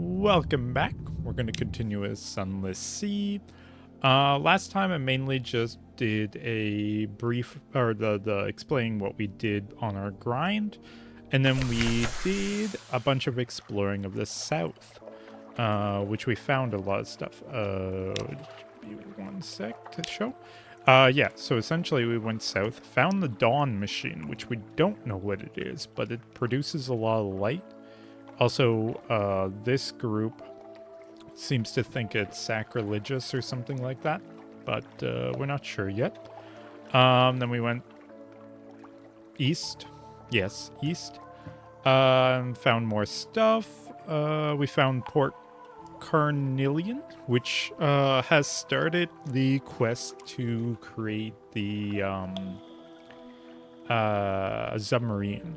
Welcome back. We're going to continue with Sunless Sea. Last time I mainly just did a brief, or the explaining what we did on our grind, and then we did a bunch of exploring of the south, which we found a lot of stuff. Just be one sec to show. Yeah, so essentially we went south, found the Dawn machine, which we don't know what it is, but it produces a lot of light. Also, this group seems to think it's sacrilegious or something like that, but we're not sure yet. Then we went east. Yes, east. Found more stuff. We found Port Carnelian, which has started the quest to create the submarine,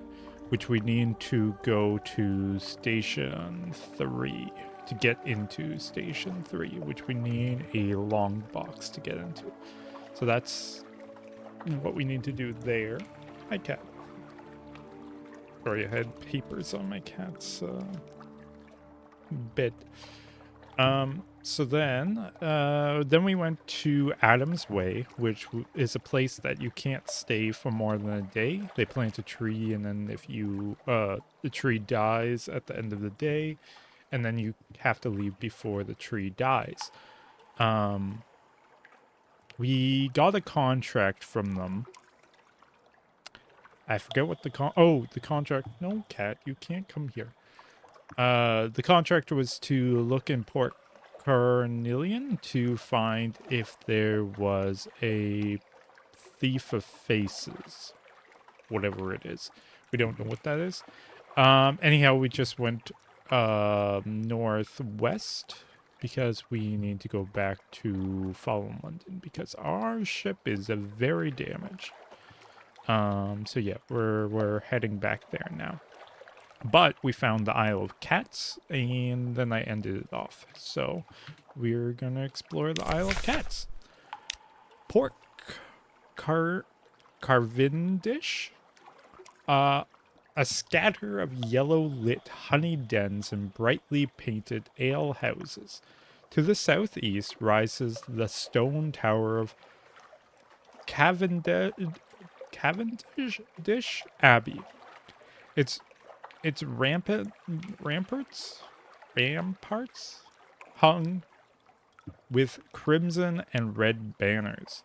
which we need to go to Station 3 to get into Station 3, which we need a long box to get into. So that's what we need to do there. Hi, cat. Sorry, I had papers on my cat's bed. So then we went to Adam's Way, which is a place that you can't stay for more than a day. They plant a tree, and then if you the tree dies at the end of the day, and then you have to leave before the tree dies. We got a contract from them. I forget what the contract. No, cat, you can't come here. The contract was to look in Port Carnelian to find if there was a thief of faces, whatever it is. We don't know what that is. Anyhow, we just went northwest because we need to go back to Fallen London because our ship is very damaged. So yeah, we're heading back there now. But we found the Isle of Cats, and then I ended it off. So we're gonna explore the Isle of Cats. Port Cavendish. A scatter of yellow-lit honey dens and brightly painted ale houses. To the southeast rises the stone tower of Cavendish Abbey. Its ramparts hung with crimson and red banners.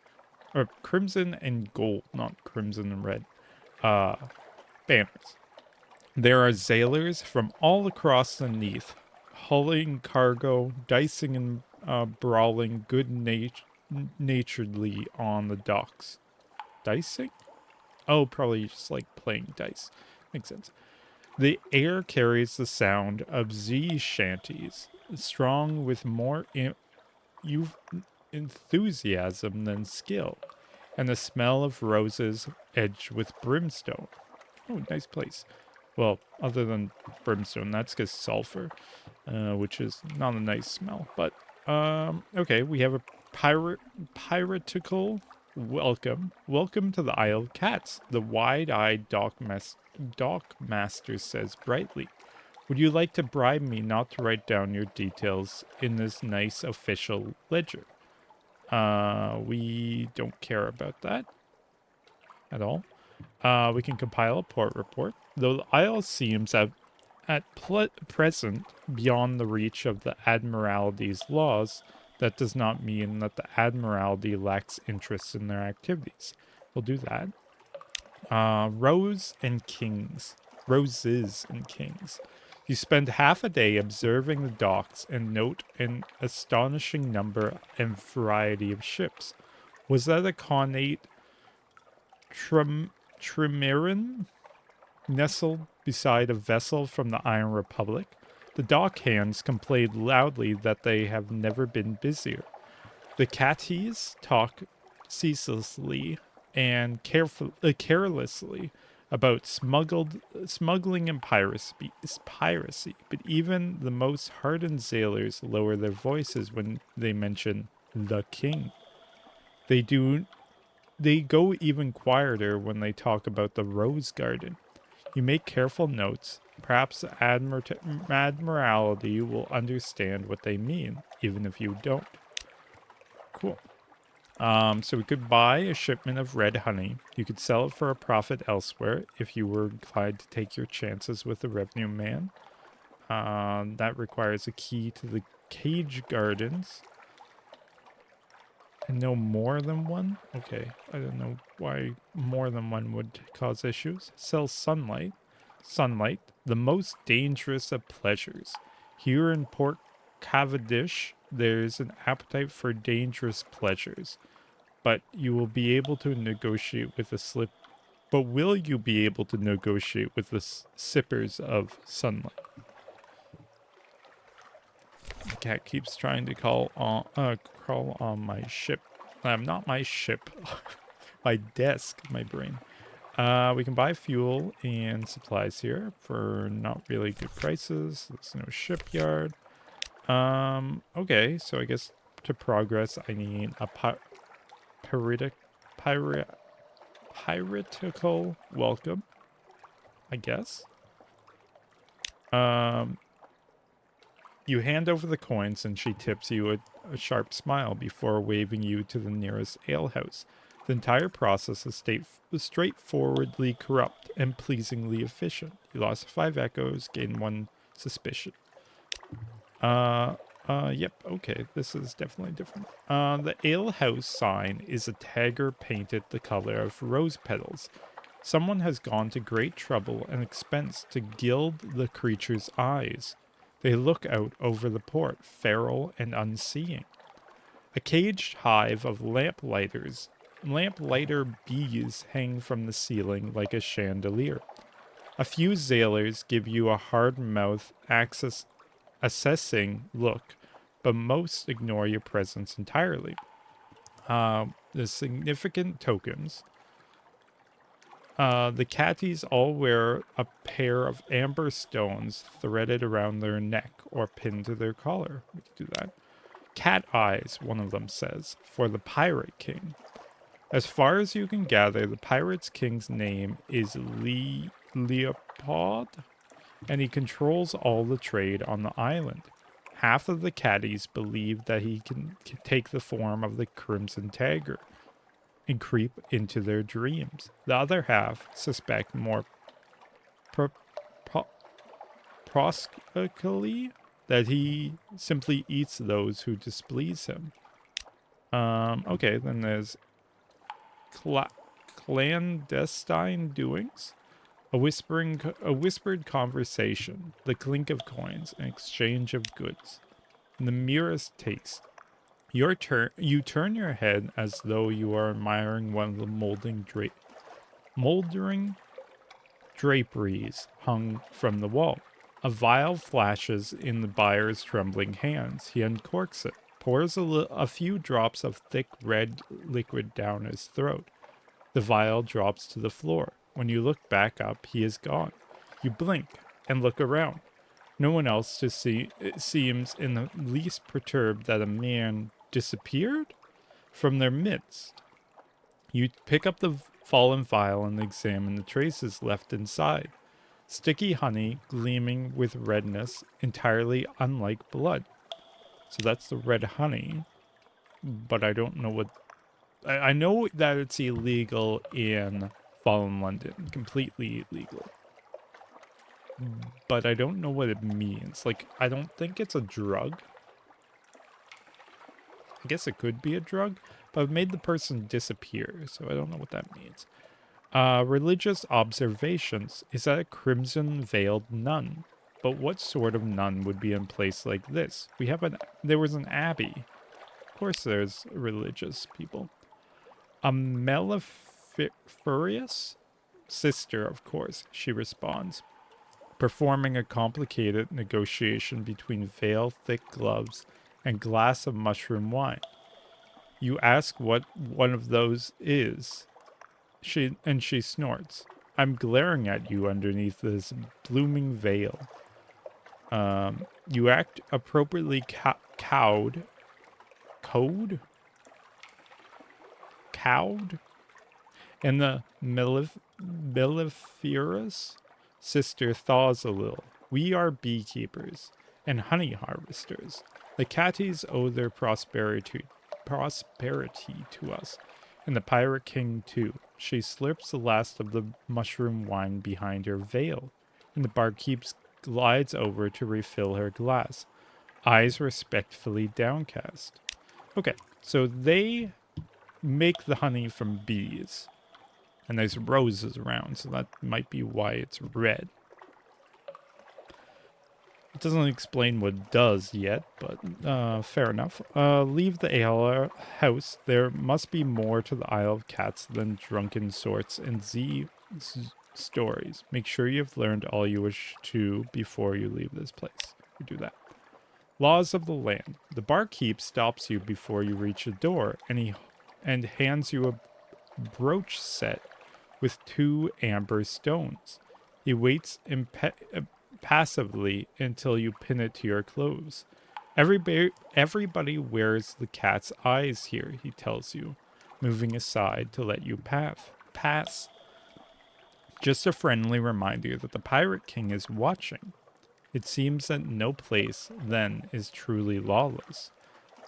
Or crimson and gold, not crimson and red. Banners. There are sailors from all across the Neath, hulling cargo, dicing and brawling good-naturedly on the docks. Dicing? Oh, probably just like playing dice. Makes sense. The air carries the sound of sea shanties, strong with more enthusiasm than skill, and the smell of roses edged with brimstone. Oh, nice place. Well, other than brimstone, that's because sulfur, which is not a nice smell. But, okay, we have a piratical welcome. Welcome to the Isle of Cats, the wide-eyed dockmaster says brightly. Would you like to bribe me not to write down your details in this nice official ledger? We don't care about that at all. We can compile a port report. Though the isle seems at present beyond the reach of the Admiralty's laws, that does not mean that the Admiralty lacks interest in their activities. We'll do that. Roses and Kings. You spend half a day observing the docks and note an astonishing number and variety of ships. Was that a connate trimaran nestled beside a vessel from the Iron Republic? The dockhands complained loudly that they have never been busier. The catties talk ceaselessly and carelessly about smuggling and piracy, but even the most hardened sailors lower their voices when they mention the king. They go even quieter when they talk about the Rose Garden. You make careful notes. Perhaps Admiralty will understand what they mean, even if you don't. Cool. So we could buy a shipment of red honey. You could sell it for a profit elsewhere if you were inclined to take your chances with the revenue man. That requires a key to the cage gardens. And no more than one? Okay, I don't know why more than one would cause issues. Sell sunlight. Sunlight, the most dangerous of pleasures. Here in Port Cavendish, there's an appetite for dangerous pleasures. But you will be able to negotiate with the slip. But will you be able to negotiate with the sippers of sunlight? The cat keeps trying to crawl on my ship. Not my ship. My desk, my brain. We can buy fuel and supplies here for not really good prices. There's no shipyard. Okay, so I guess to progress, I need a piratical welcome, I guess. You hand over the coins and she tips you a sharp smile before waving you to the nearest alehouse. The entire process is straightforwardly corrupt and pleasingly efficient. You lost 5 echoes, gained 1 suspicion. Yep, okay, this is definitely different. The alehouse sign is a tagger painted the color of rose petals. Someone has gone to great trouble and expense to gild the creature's eyes. They look out over the port, feral and unseeing. A caged hive of lamplighter bees hang from the ceiling like a chandelier. A few sailors give you a hard-mouthed, assessing look, but most ignore your presence entirely. The significant tokens. The catties all wear a pair of amber stones threaded around their neck or pinned to their collar. We can do that. Cat eyes, one of them says, for the Pirate King. As far as you can gather, the Pirate's King's name is Leopold, and he controls all the trade on the island. Half of the caddies believe that he can take the form of the Crimson Tiger and creep into their dreams. The other half suspect more proscically that he simply eats those who displease him. Okay, then there's clandestine doings. A whispered conversation, the clink of coins, an exchange of goods. In the merest taste. You turn your head as though you are admiring one of the moldering draperies hung from the wall. A vial flashes in the buyer's trembling hands. He uncorks it, pours a few drops of thick red liquid down his throat. The vial drops to the floor. When you look back up, he is gone. You blink and look around. No one else seems in the least perturbed that a man disappeared from their midst. You pick up the fallen vial and examine the traces left inside. Sticky honey gleaming with redness, entirely unlike blood. So that's the red honey. But I don't know what... I know that it's illegal in Fallen London. Completely illegal. But I don't know what it means. Like, I don't think it's a drug. I guess it could be a drug, but it made the person disappear, so I don't know what that means. Religious observations. Is that a crimson-veiled nun? But what sort of nun would be in a place like this? There was an abbey. Of course there's religious people. A melliferious? Sister, of course, she responds, performing a complicated negotiation between veil, thick gloves, and glass of mushroom wine. You ask what one of those is. She snorts. I'm glaring at you underneath this blooming veil. You act appropriately cowed. Cowed? And the melliferious Sister thaws a little. We are beekeepers and honey harvesters. The Catties owe their prosperity to us, and the Pirate King too. She slurps the last of the mushroom wine behind her veil, and the barkeep glides over to refill her glass, eyes respectfully downcast. Okay, so they make the honey from bees, and there's roses around, so that might be why it's red. It doesn't explain what it does yet, but fair enough. Leave the ale house. There must be more to the Isle of Cats than drunken sorts and stories. Make sure you've learned all you wish to before you leave this place. We do that. Laws of the land. The barkeep stops you before you reach the door, and hands you a brooch set with 2 amber stones. He waits passively until you pin it to your clothes. Everybody wears the cat's eyes here, he tells you, moving aside to let you pass. Just a friendly reminder that the Pirate King is watching. It seems that no place, then, is truly lawless.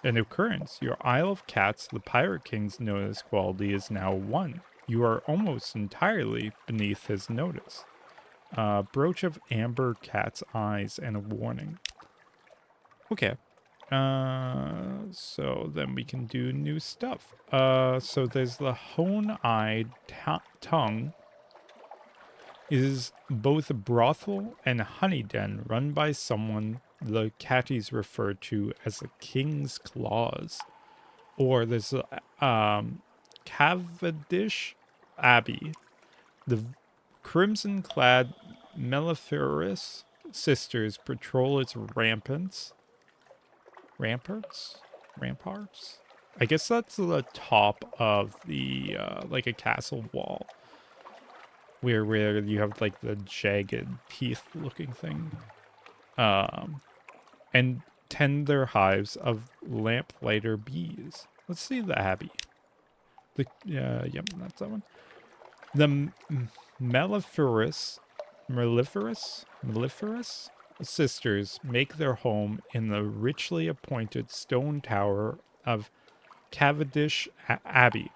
An occurrence, your Isle of Cats, the Pirate King's notice quality is now 1. You are almost entirely beneath his notice. Brooch of amber cat's eyes and a warning. Okay. So then we can do new stuff. So there's the hone-eyed tongue is both a brothel and a honey den run by someone the Catties refer to as the King's Claws. Or there's a Cavendish Abbey. The crimson-clad mellifluous sisters patrol its ramparts? I guess that's the top of the, like a castle wall. Where you have, like, the jagged teeth-looking thing. And tend their hives of lamplighter bees. Let's see the abbey. Yep, that's that one. The mellifluous sisters make their home in the richly appointed stone tower of Cavendish Abbey.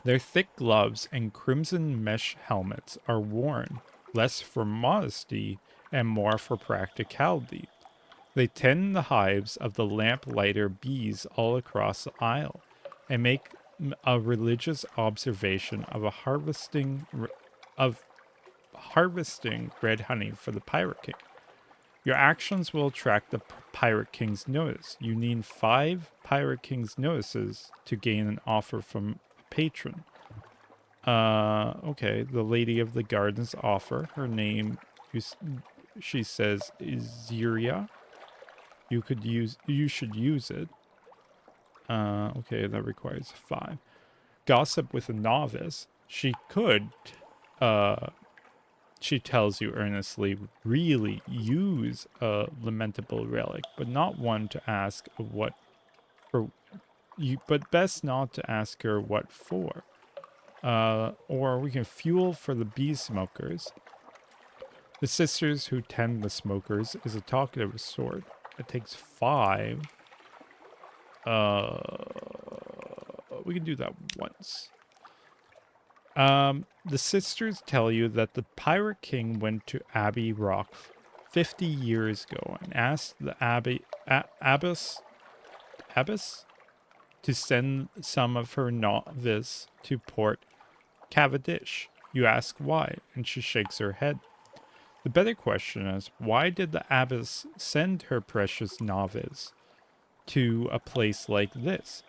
Their thick gloves and crimson mesh helmets are worn, less for modesty and more for practicality. They tend the hives of the lamplighter bees all across the isle, and make a religious observation of harvesting red honey for the Pirate King. Your actions will attract the Pirate King's notice. You need 5 Pirate King's notices to gain an offer from a patron. Okay, the Lady of the Gardens offer. Her name, she says, is Ziria. You should use it. Okay, that requires 5. Gossip with a novice. She could, she tells you earnestly, really use a lamentable relic, but not one to ask what for. But best not to ask her what for. Or we can fuel for the bee smokers. The sisters who tend the smokers is a talkative sort. It takes 5. We can do that once. The sisters tell you that the Pirate King went to Abbey Rock 50 years ago and asked the abbess to send some of her novice to Port Cavendish. You ask why, and she shakes her head. The better question is, why did the abbess send her precious novice to a place like this?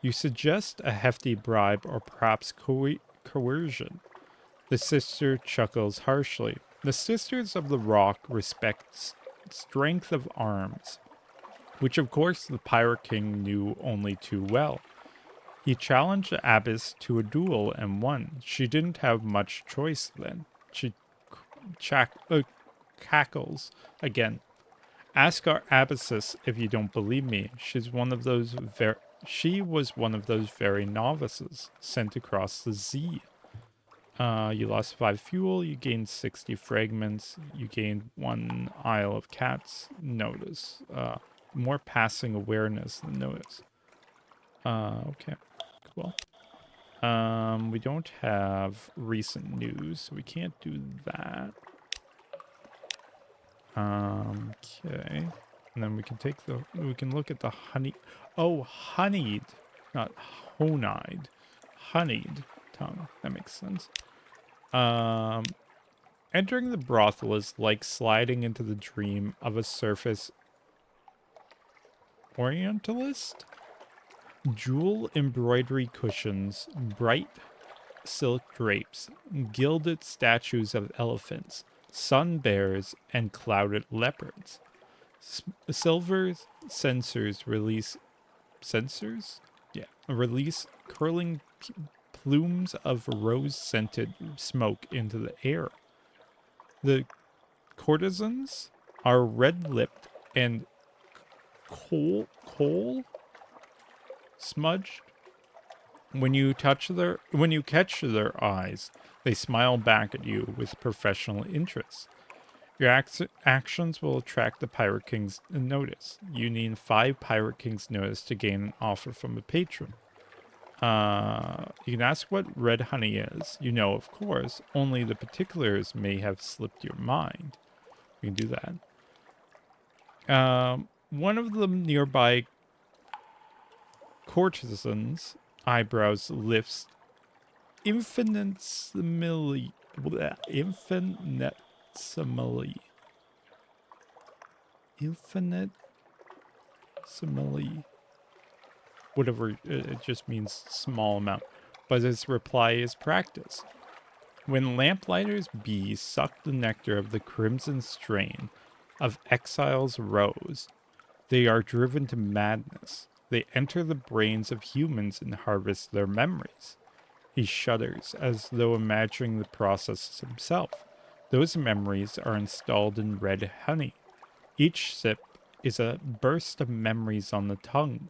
You suggest a hefty bribe or perhaps coercion. The sister chuckles harshly. The Sisters of the Rock respect strength of arms, which of course the Pirate King knew only too well. He challenged the abbess to a duel and won. She didn't have much choice then. She cackles again. Ask our abbessess if you don't believe me. She was one of those very novices sent across the sea. You lost 5 fuel, you gained 60 fragments, you gained 1 Isle of Cats notice. More passing awareness than notice. Okay, cool. We don't have recent news, so we can't do that. Okay. And then we can look at the honey. Oh, honeyed, not honeyed. Honeyed tongue. That makes sense. Entering the brothel is like sliding into the dream of a surface orientalist. Jewel embroidery cushions, bright silk drapes, gilded statues of elephants, sun bears, and clouded leopards. Silver sensors? Yeah, release curling plumes of rose-scented smoke into the air. The courtesans are red-lipped and coal smudged. When you catch their eyes, they smile back at you with professional interest. Your actions will attract the Pirate King's notice. You need 5 Pirate King's notice to gain an offer from a patron. You can ask what red honey is. You know, of course, only the particulars may have slipped your mind. We can do that. One of the nearby courtesans' eyebrows lifts infinitesimally. Whatever, it just means small amount. But his reply is practice. When lamplighters bees suck the nectar of the crimson strain of exile's rose, they are driven to madness. They enter the brains of humans and harvest their memories. He shudders as though imagining the process himself. Those memories are installed in red honey. Each sip is a burst of memories on the tongue.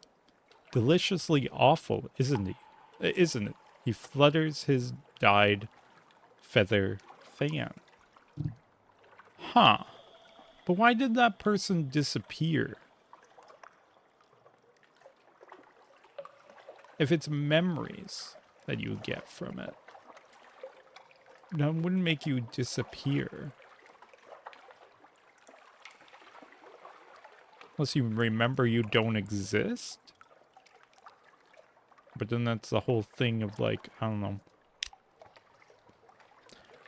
Deliciously awful, isn't it? He flutters his dyed feather fan. Huh. But why did that person disappear? If it's memories that you get from it, that wouldn't make you disappear. Unless you remember you don't exist. But then that's the whole thing of like, I don't know.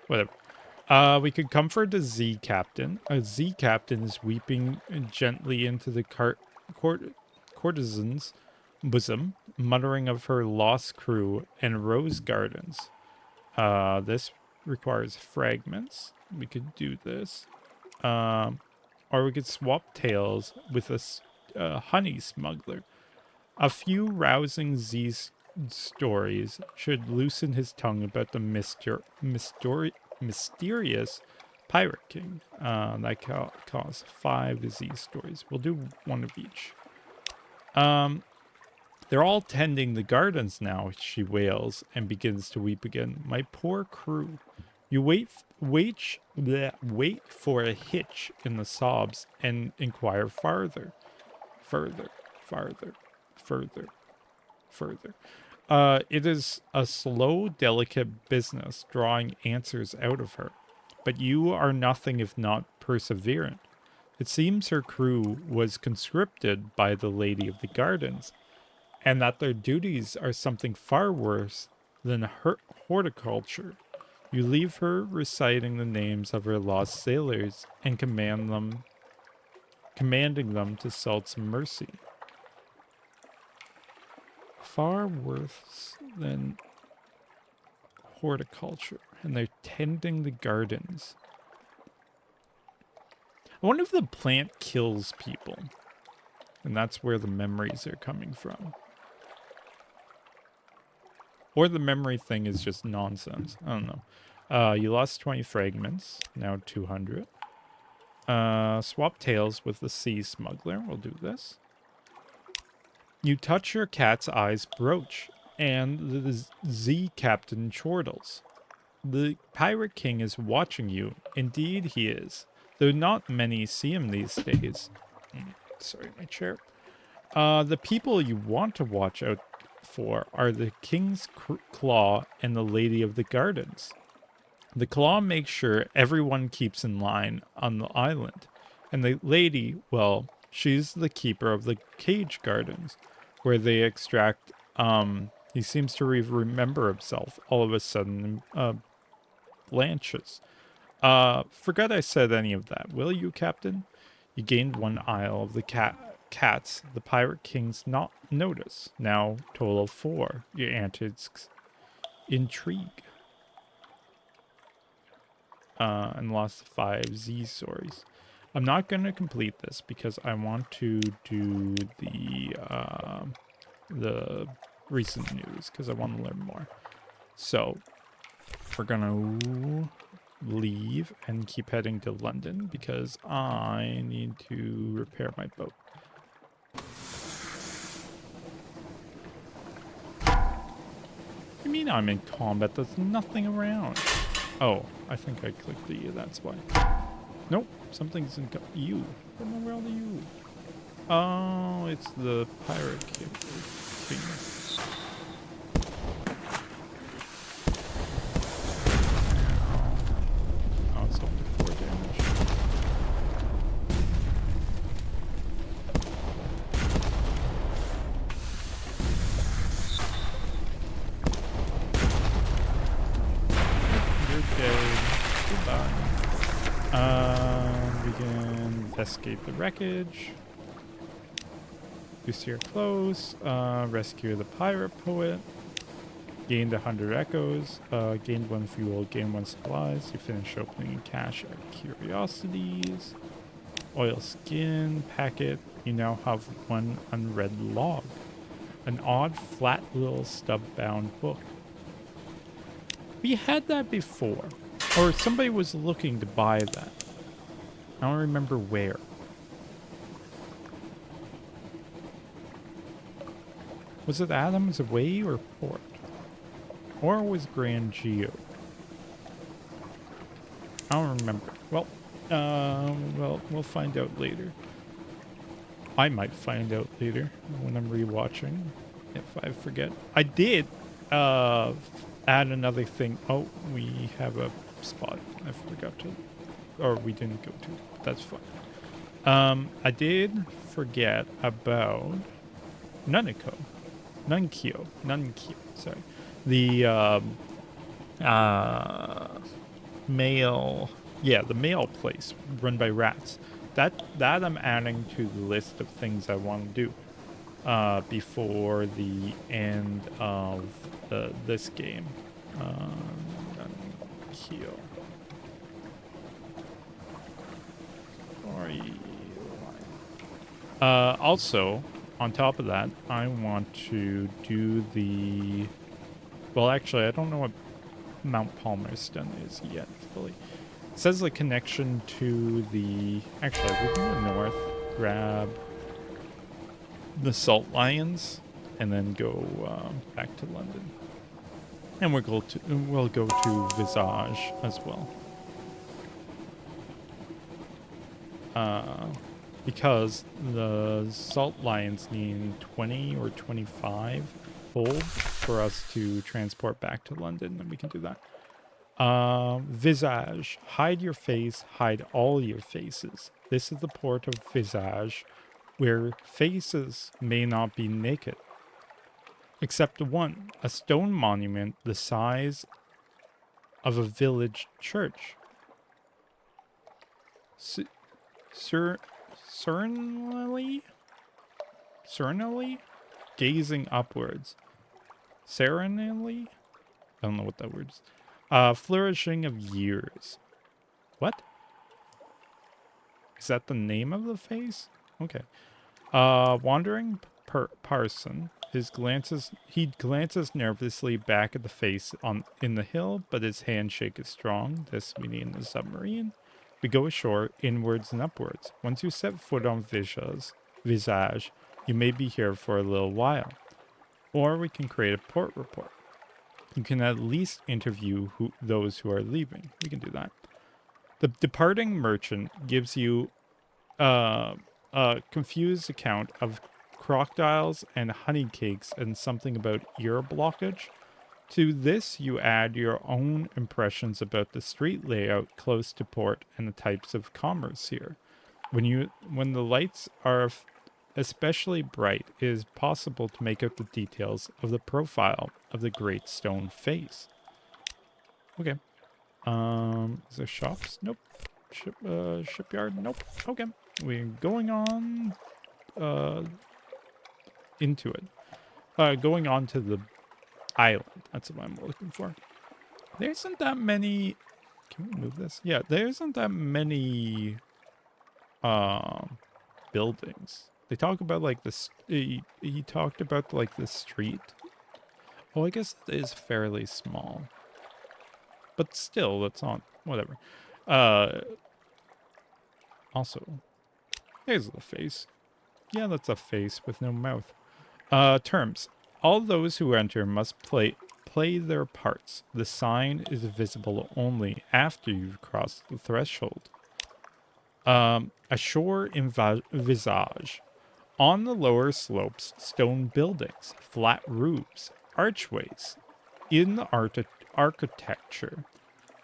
Whatever. We could comfort a Z captain. A Z captain is weeping gently into the courtesan's bosom, muttering of her lost crew and rose gardens. This requires fragments. We could do this. Or we could swap tails with a honey smuggler. A few rousing Z stories should loosen his tongue about the mysterious Pirate King. That costs 5 Z stories. We'll do 1 of each. They're all tending the gardens now, she wails and begins to weep again. My poor crew. You wait for a hitch in the sobs and inquire farther. It is a slow, delicate business drawing answers out of her. But you are nothing if not perseverant. It seems her crew was conscripted by the Lady of the Gardens, and that their duties are something far worse than horticulture. You leave her reciting the names of her lost sailors and commanding them to Salt's mercy. Far worse than horticulture, and they're tending the gardens. I wonder if the plant kills people, and that's where the memories are coming from. Or the memory thing is just nonsense. I don't know. You lost 20 fragments. Now 200. Swap tails with the sea smuggler. We'll do this. You touch your cat's eyes brooch, and the Z captain chortles. The Pirate King is watching you. Indeed, he is. Though not many see him these days. Sorry, my chair. The people you want to watch out for are the King's Claw and the Lady of the Gardens. The Claw makes sure everyone keeps in line on the island. And the Lady, well, she's the keeper of the Cage Gardens, where they extract. He seems to remember himself all of a sudden. Blanches. Forgot I said any of that. Will you, Captain? You gained one isle of the cats the Pirate King's not notice. Now, total of 4. Your antics intrigue. And lost 5 Z stories. I'm not going to complete this because I want to do the recent news because I want to learn more. So, we're going to leave and keep heading to London because I need to repair my boat. What do you mean I'm in combat? There's nothing around. Oh, I think I clicked the E, that's why. Nope, something's in you. What in the world are you? Oh, it's the pirate king. Oh, it's only 4 damage. You're dead. Goodbye. We can investigate the wreckage. You steer close. Rescue the pirate poet. Gained 100 echoes. Gained 1 fuel. Gained 1 supplies. You finish opening cache at curiosities. Oil skin packet. You now have 1 unread log. An odd, flat little stub-bound book. We had that before. Or somebody was looking to buy that. I don't remember where. Was it Adams Way or Port? Or was Grand Geo? I don't remember. Well, we'll find out later. I might find out later when I'm rewatching, if I forget. I did add another thing. Oh, we have a spot I forgot to, or we didn't go to. But that's fine. I did forget about Nunkyo. Sorry, the mail. Yeah, the mail place run by rats. That I'm adding to the list of things I want to do before the end of this game. Nunkyo. Also, on top of that, I want to do the... Well, actually, I don't know what Mount Palmerston is yet, fully. It says the connection to the... Actually, we can go north, grab the Salt Lions, and then go back to London. And we'll go to Visage as well. Because the Salt Lions need 20 or 25 gold for us to transport back to London, and we can do that. Visage. Hide your face, hide all your faces. This is the port of Visage, where faces may not be naked. Except one, a stone monument the size of a village church. Serenely? Gazing upwards. Serenely? I don't know what that word is. Flourishing of years. What? Is that the name of the face? Okay. Wandering parson. He glances nervously back at the face in the hill, but his handshake is strong. This we need in the submarine. We go ashore, inwards and upwards. Once you set foot on Visage, you may be here for a little while. Or we can create a port report. you can at least interview those who are leaving. We can do that. The departing merchant gives you a confused account of crocodiles and honey cakes and something about ear blockage. To this, you add your own impressions about the street layout close to port and the types of commerce here. When the lights are especially bright, it is possible to make out the details of the profile of the great stone face. Okay. Is there shops? Nope. Shipyard? Nope. Okay. We're going on into it. Going on to the island. That's what I'm looking for. There isn't that many. Can we move this? Yeah, there isn't that many buildings. They talk about like this. He talked about like the street. Oh, I guess it is fairly small, but still, that's not whatever. Also, there's the face. Yeah, that's a face with no mouth. Terms. All those who enter must play their parts. The sign is visible only after you've crossed the threshold. Ashore in visage. On the lower slopes, stone buildings, flat roofs, archways. In the architecture,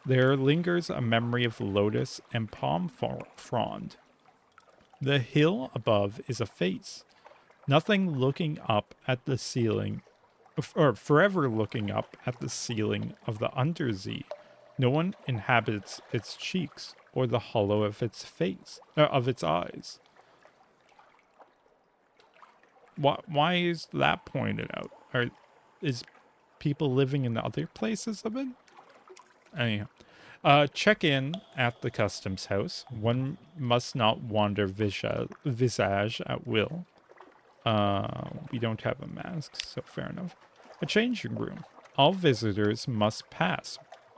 there lingers a memory of lotus and palm frond. The hill above is a face. Nothing looking up at the ceiling, or forever looking up at the ceiling of the undersea. No one inhabits its cheeks or the hollow of its face, of its eyes. Why is that pointed out? Or is people living in other places of it? Anyhow. Check in at the customs house. One must not wander visage at will. We don't have a mask, so fair enough. A changing room. All visitors must pass,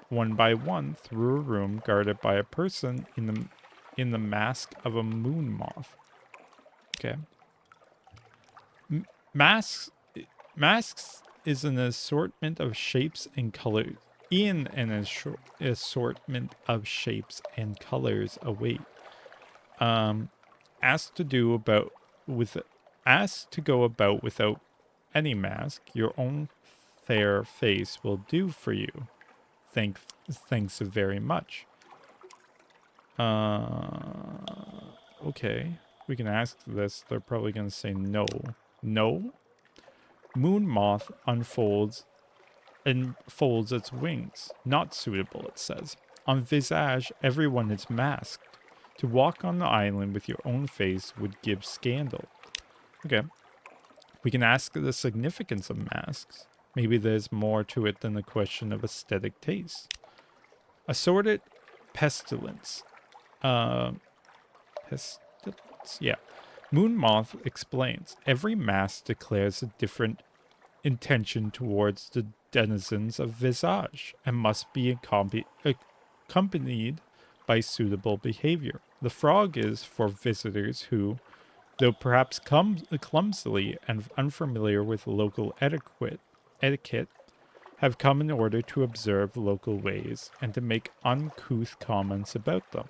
one by one, through a room guarded by a person in the mask of a moon moth. Okay. Masks is an assortment of shapes and colors. In an assortment of shapes and colors await. Asked to go about without any mask, your own fair face will do for you. Thanks very much. Okay. We can ask this. They're probably going to say no. No? Moon moth unfolds and folds its wings. Not suitable, it says. On visage, everyone is masked. To walk on the island with your own face would give scandal. Okay. We can ask the significance of masks. Maybe there's more to it than the question of aesthetic taste. Assorted pestilence. Pestilence? Yeah. Moon Moth explains. Every mask declares a different intention towards the denizens of visage and must be accompanied by suitable behavior. The frog is for visitors who, though perhaps clumsily and unfamiliar with local etiquette, have come in order to observe local ways and to make uncouth comments about them.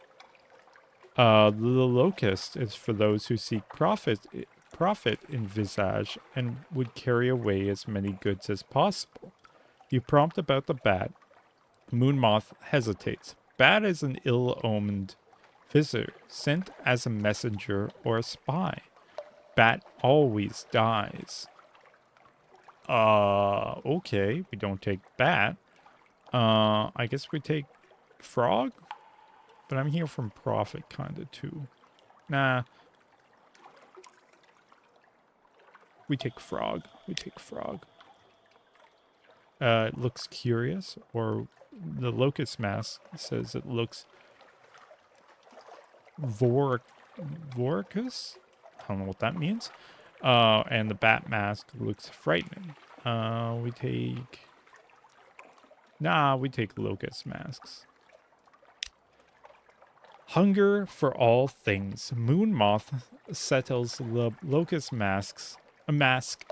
The locust is for those who seek profit in visage and would carry away as many goods as possible. You prompt about the bat. Moon Moth hesitates. Bat is an ill-omened visitor, sent as a messenger or a spy. Bat always dies. Okay, we don't take bat. I guess we take frog? But I'm here from profit kinda too. Nah. We take frog. It looks curious, or the locust mask says it looks voracus? I don't know what that means. And the bat mask looks frightening. We take locust masks. Hunger for all things. Moon Moth settles the locust mask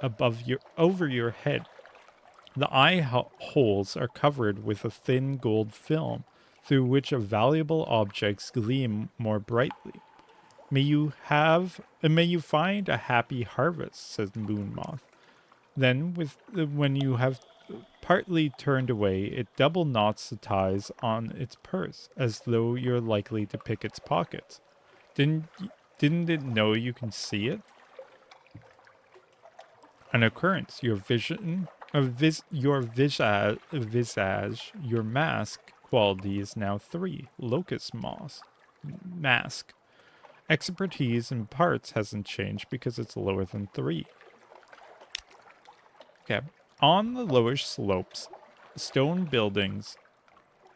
above over your head. The eye holes are covered with a thin gold film through which valuable objects gleam more brightly. May you find a happy harvest, says Moon Moth. Then, when you have partly turned away, it double knots the ties on its purse, as though you're likely to pick its pockets. Didn't didn't it know you can see it? An occurrence. Your mask quality is now 3. Locust moss. Mask. Expertise in parts hasn't changed because it's lower than 3. Okay. On the lower slopes, stone buildings,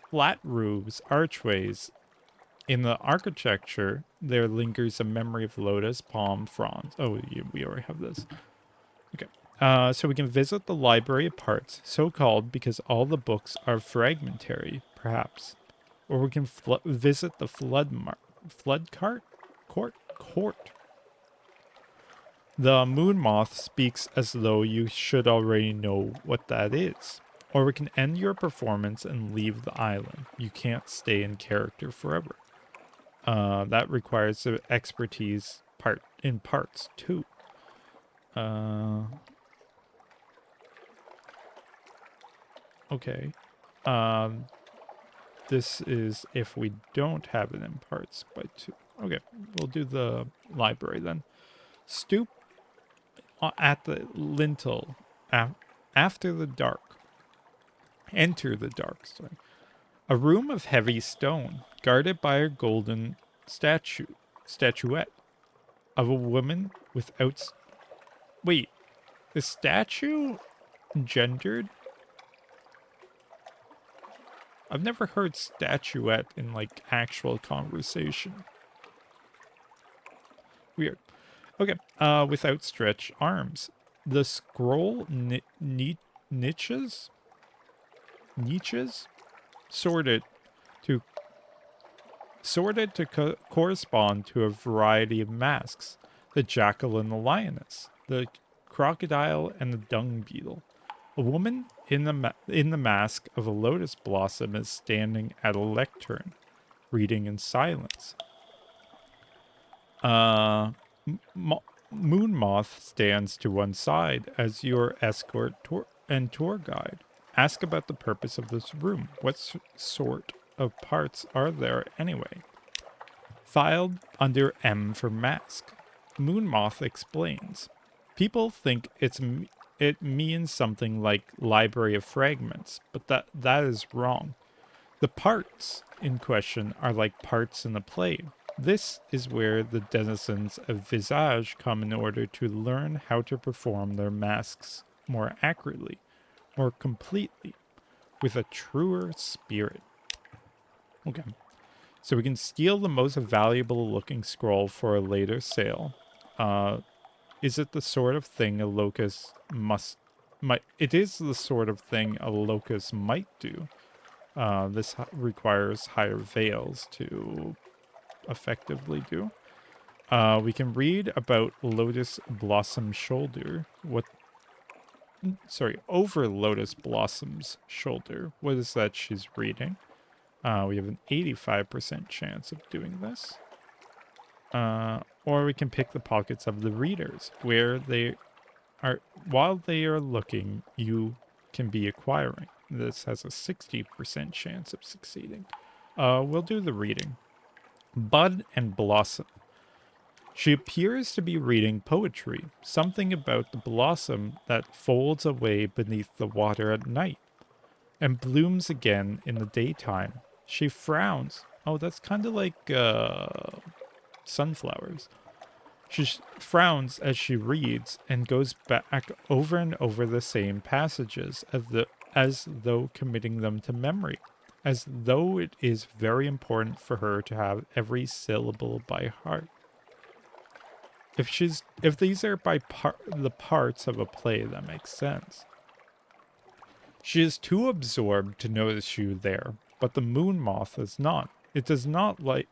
flat roofs, archways. In the architecture, there lingers a memory of lotus, palm, fronds. Oh, we already have this. Okay. So we can visit the library of parts, so called because all the books are fragmentary, perhaps. Or we can visit the flood court. The moon moth speaks as though you should already know what that is. Or we can end your performance and leave the island. You can't stay in character forever. That requires expertise in parts too. Okay. This is if we don't have it in parts by 2. Okay, we'll do the library then. Stoop at the lintel after the dark. Enter the dark, sorry. A room of heavy stone, guarded by a golden statuette of a woman without... Wait, the statue gendered? I've never heard statuette in, like, actual conversation. Weird. Okay, with outstretched arms. The scroll niches? Sorted to correspond to a variety of masks. The jackal and the lioness. The crocodile and the dung beetle. A woman in the mask of a lotus blossom is standing at a lectern, reading in silence. Moon Moth stands to one side as your escort and tour guide. Ask about the purpose of this room. What sort of parts are there anyway? Filed under M for mask. Moon Moth explains. People think it means something like Library of Fragments, but that is wrong. The parts in question are like parts in a play. This is where the denizens of Visage come in order to learn how to perform their masks more accurately, more completely, with a truer spirit. Okay. So we can steal the most valuable looking scroll for a later sale. Is it the sort of thing a locust might? It is the sort of thing a locust might do. This requires higher veils to effectively do. We can read about Lotus Blossom Shoulder. Over Lotus Blossom's shoulder. What is that she's reading? We have an 85% chance of doing this. Or we can pick the pockets of the readers, where they are, while they are looking, you can be acquiring. This has a 60% chance of succeeding. We'll do the reading. Bud and Blossom. She appears to be reading poetry, something about the blossom that folds away beneath the water at night and blooms again in the daytime. She frowns. Oh, that's kind of like sunflowers. She frowns as she reads and goes back over and over the same passages as though committing them to memory, as though it is very important for her to have every syllable by heart. If these are the parts of a play, that makes sense. She is too absorbed to notice you there, but the moon moth is not. It does not like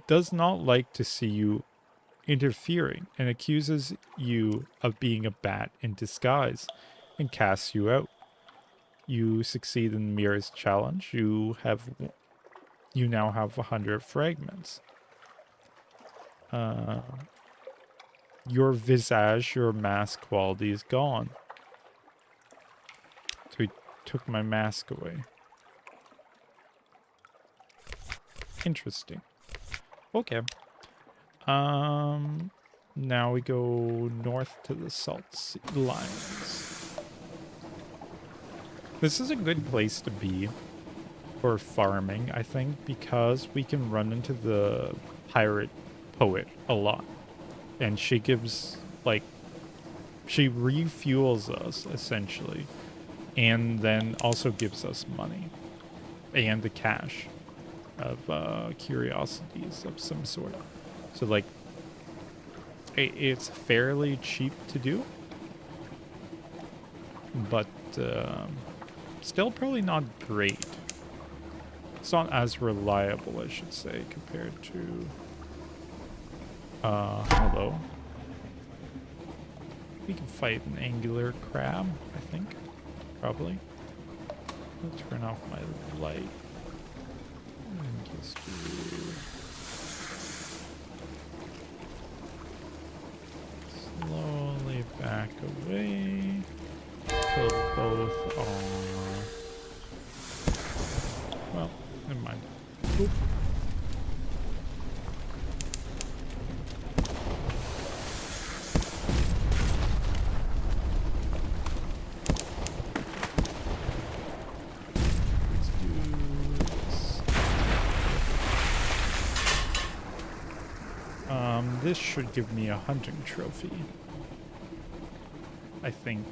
to see you interfering and accuses you of being a bat in disguise and casts you out. You succeed in Mirror's challenge. You now have 100 fragments. Your visage, your mask quality is gone. So he took my mask away. Interesting. Okay. Now we go north to the Salt Sea Lines. This is a good place to be for farming, I think, because we can run into the pirate poet a lot. And she gives, like, she refuels us, essentially. And then also gives us money. And the cash of curiosities of some sort. So, like, it's fairly cheap to do. But still probably not great. It's not as reliable, I should say, compared to... hello. We can fight an angular crab, I think. Probably. I'll turn off my light. And just do... slowly back away. Kill both are... well, never mind. Oop. Let's do this. This should give me a hunting trophy. I think.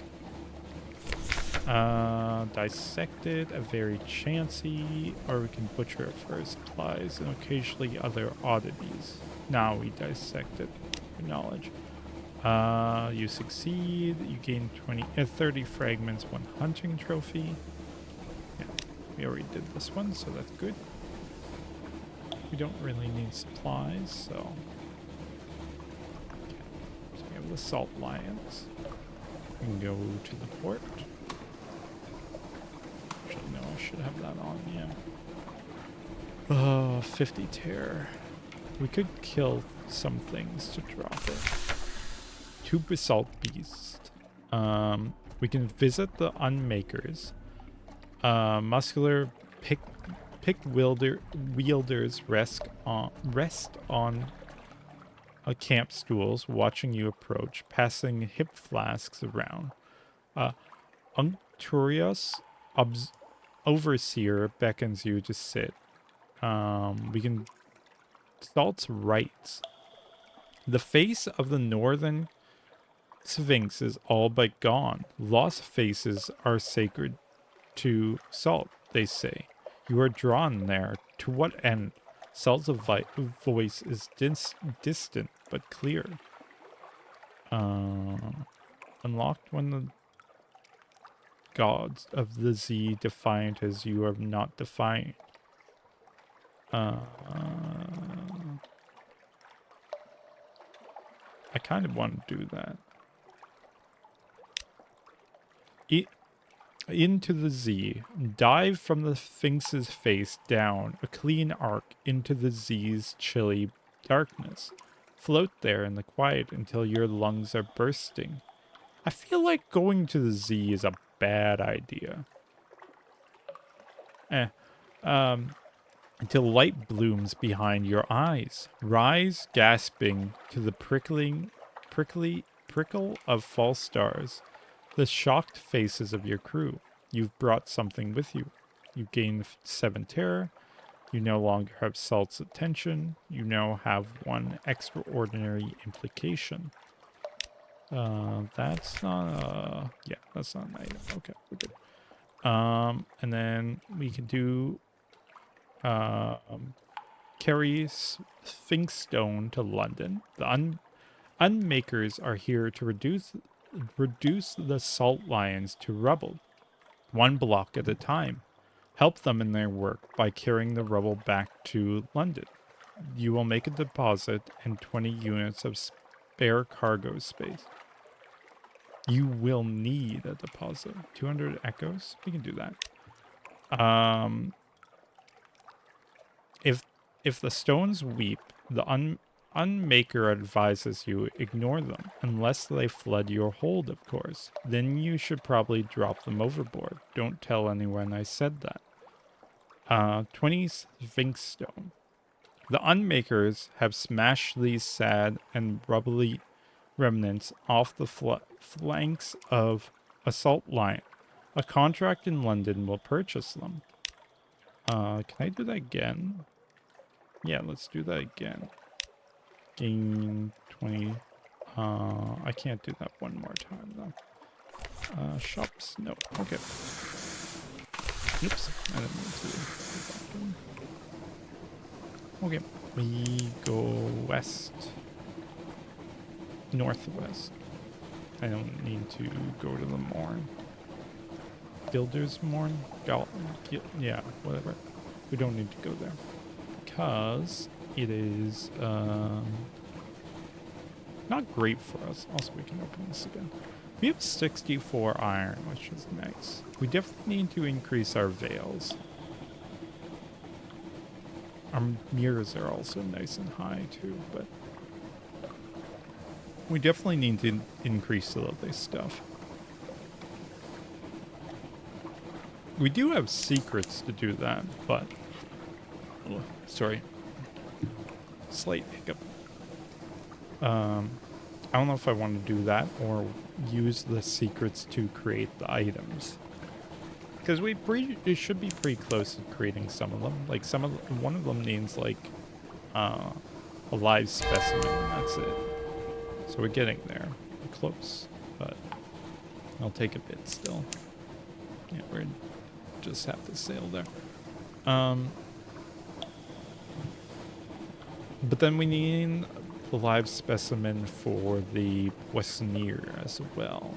Dissected, a very chancy, or we can butcher it for supplies and occasionally other oddities. Now we dissect it for knowledge. You succeed, you gain 30 fragments, 1 hunting trophy. Yeah, we already did this one, so that's good. We don't really need supplies, so... okay. So we have the salt lions. We can go to the port. Actually, no, I should have that on, yeah. Oh, 50 terror. We could kill some things to drop it. 2 basalt beasts. We can visit the unmakers. Muscular pick wielders rest on camp stools, watching you approach, passing hip flasks around. Uncturious overseer beckons you to sit. We can... Salt's rights. The face of the northern Sphinx is all but gone. Lost faces are sacred to Salt, they say. You are drawn there. To what end? Salt's voice is distant but clear. Unlocked when the gods of the sea defiant as you are not defiant. I kind of want to do that. Into the Z. Dive from the Sphinx's face down a clean arc into the Z's chilly darkness. Float there in the quiet until your lungs are bursting. I feel like going to the Z is a bad idea. Until light blooms behind your eyes. Rise, gasping, to the prickle of false stars. The shocked faces of your crew. You've brought something with you. You gain 7 terror. You no longer have Salt's attention. You now have 1 extraordinary implication. That's not a... yeah, that's not an item. Okay, we're good. And then we can do... carry Sphinx Stone to London. The Unmakers are here to reduce the Salt Lions to rubble, 1 block at a time. Help them in their work by carrying the rubble back to London. You will make a deposit and 20 units of spare cargo space. You will need a deposit. 200 echoes. We can do that. If the stones weep, the unmaker advises you ignore them, unless they flood your hold, of course. Then you should probably drop them overboard. Don't tell anyone I said that. 20 Sphinx stone. The unmakers have smashed these sad and rubbly remnants off the flanks of Assault Lion. A contract in London will purchase them. Can I do that again? Yeah, let's do that again. Gain 20. I can't do that one more time, though. Shops? No. Okay. Oops. I didn't mean to do that. Okay. We go west. Northwest. I don't need to go to the Morn. Builder's Morn? Yeah, whatever. We don't need to go there. Because it is not great for us. Also, we can open this again. We have 64 iron, which is nice. We definitely need to increase our veils. Our mirrors are also nice and high too, but we definitely need to increase all of this stuff. We do have secrets to do that, but sorry, slight hiccup. I don't know if I want to do that or use the secrets to create the items. Because it should be pretty close to creating some of them. Like one of them needs like a live specimen, and that's it. So we're getting there. We're close, but it'll take a bit still. Yeah, we're just have to sail there. But then we need the live specimen for the Poissonnier as well.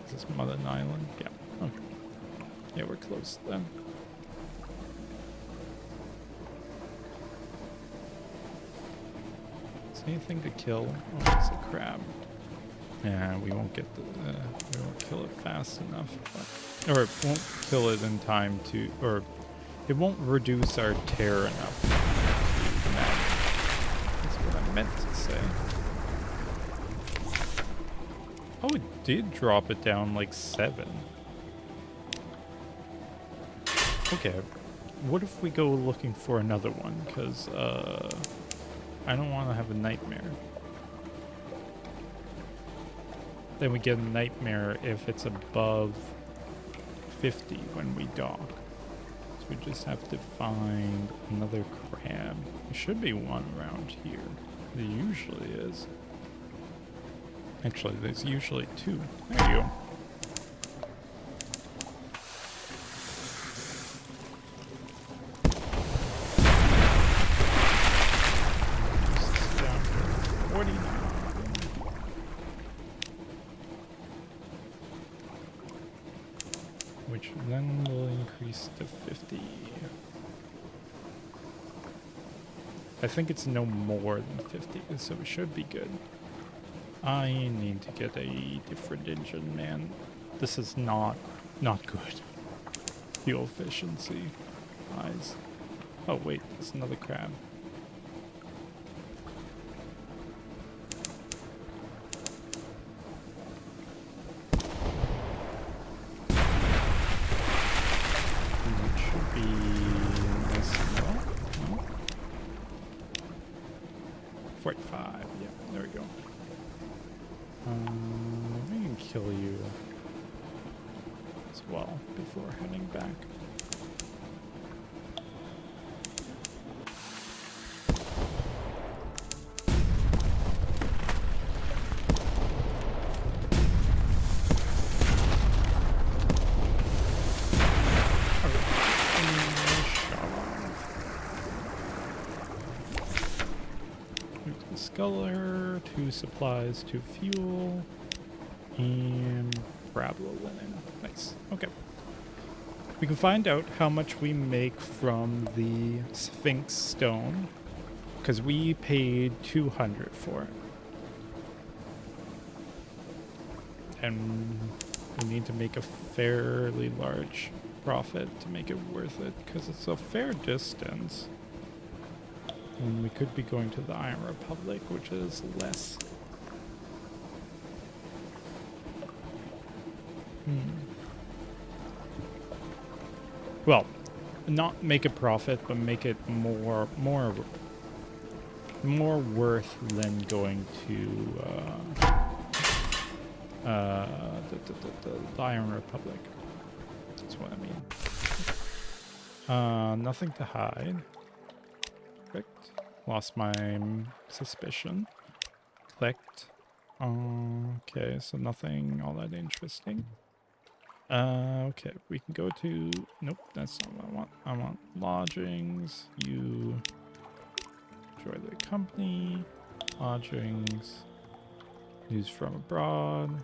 Is this Mother Island? Yeah. Okay. Yeah, we're close then. Is anything to kill? Oh, it's a crab. Yeah, we won't get we won't kill it fast enough, or it won't kill it in time to, or it won't reduce our terror enough. That's what I meant to say. Oh, it did drop it down like 7. Okay, what if we go looking for another one? Because I don't want to have a nightmare. Then we get a nightmare if it's above 50 when we dock. So we just have to find another crab. There should be one around here. There usually is. Actually, there's usually 2. There you go. Down to 49. Which then will increase to 50. I think it's no more than 50, so we should be good. I need to get a different engine, man. This is not good. Fuel efficiency wise. Oh wait, there's another crab. It should be nice and low. No? 45, yeah, there we go. We can kill you as well before heading back. Sculler, 2 supplies, 2 fuel, and Brablo linen. Nice. Okay. We can find out how much we make from the Sphinx stone, because we paid 200 for it. And we need to make a fairly large profit to make it worth it, because it's a fair distance. And we could be going to the Iron Republic, which is less. Well, not make a profit, but make it more worth than going to the Iron Republic. That's what I mean. Nothing to hide. Perfect. Lost my suspicion. Clicked. Okay, so nothing all that interesting. Okay, we can go to... Nope, that's not what I want. I want lodgings. You enjoy the company. Lodgings. News from abroad.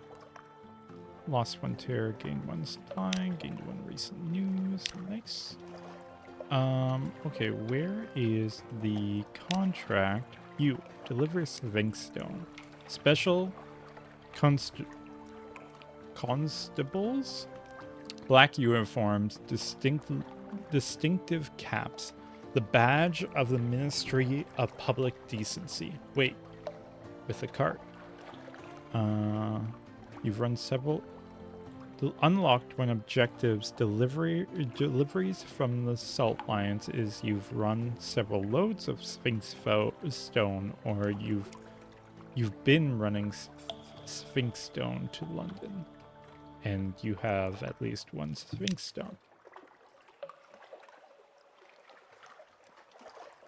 Lost one tier, gained one supply, gained one recent news. Nice. Okay, where is the contract? You deliver Sphinx Stone. Special constables, black uniforms, distinctive caps, the badge of the Ministry of Public Decency. Wait, with a cart. You've run several unlocked when objectives deliveries from the Salt Lions is you've run several loads of Sphinx Stone, or you've been running Sphinx Stone to London, and you have at least one Sphinx Stone.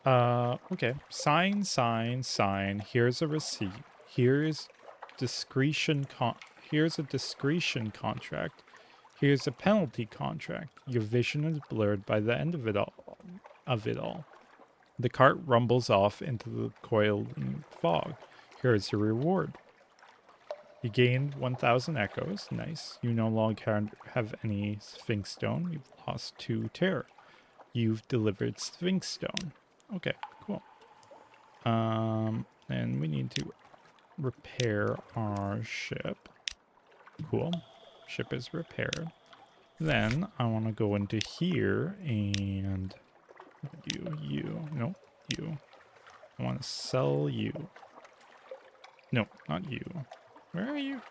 Okay. Sign. Here's a receipt. Here's a discretion contract. Here's a penalty contract. Your vision is blurred by the end of it all. The cart rumbles off into the coiling fog. Here's your reward. You gained 1,000 echoes. Nice. You no longer have any Sphinx Stone. You've lost 2 terror. You've delivered Sphinx Stone. Okay, cool. And we need to repair our ship. Cool. Ship is repaired. Then I want to go into here and you. I want to sell you. No, not you. Where are you?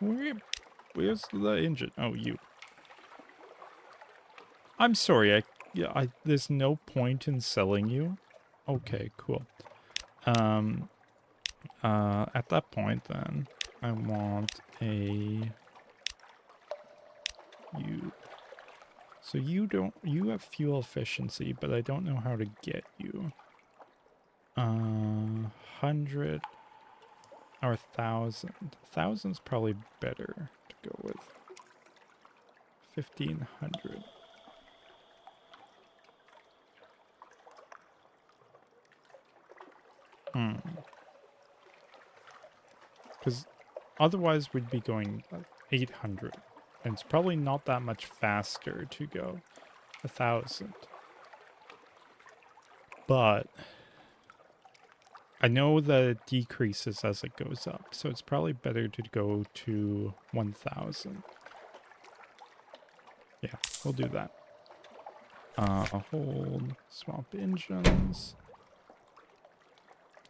Where's the engine? Oh, you. I'm sorry. There's no point in selling you. Okay, cool. At that point, then I want a you. So you have fuel efficiency, but I don't know how to get you. 100 or 1,000. 1,000's probably better to go with. 1,500. Because otherwise we'd be going 800. And it's probably not that much faster to go 1,000. But I know that it decreases as it goes up, so it's probably better to go to 1,000. Yeah, we'll do that. Hold, swap engines.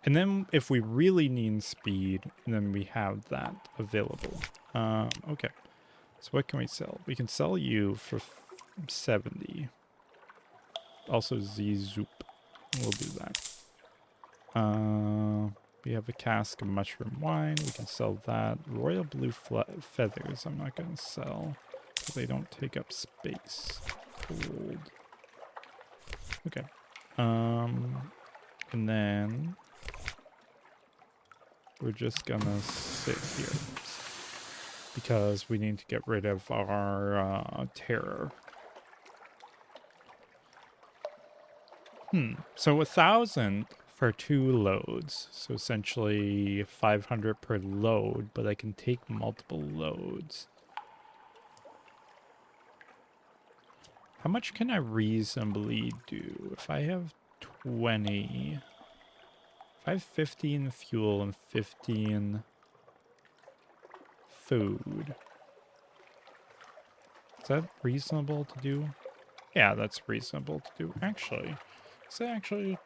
And then if we really need speed, then we have that available. Okay. So what can we sell? We can sell you for 70. Also Z-Zoop. We'll do that. We have a cask of mushroom wine. We can sell that. Royal blue feathers I'm not going to sell, because they don't take up space. Gold. Okay. And then we're just gonna sit here because we need to get rid of our terror. So 1,000 for 2 loads. So essentially 500 per load, but I can take multiple loads. How much can I reasonably do? If I have 20... If I have 15 fuel and 15 food... Is that reasonable to do? Yeah, that's reasonable to do. Actually, is it actually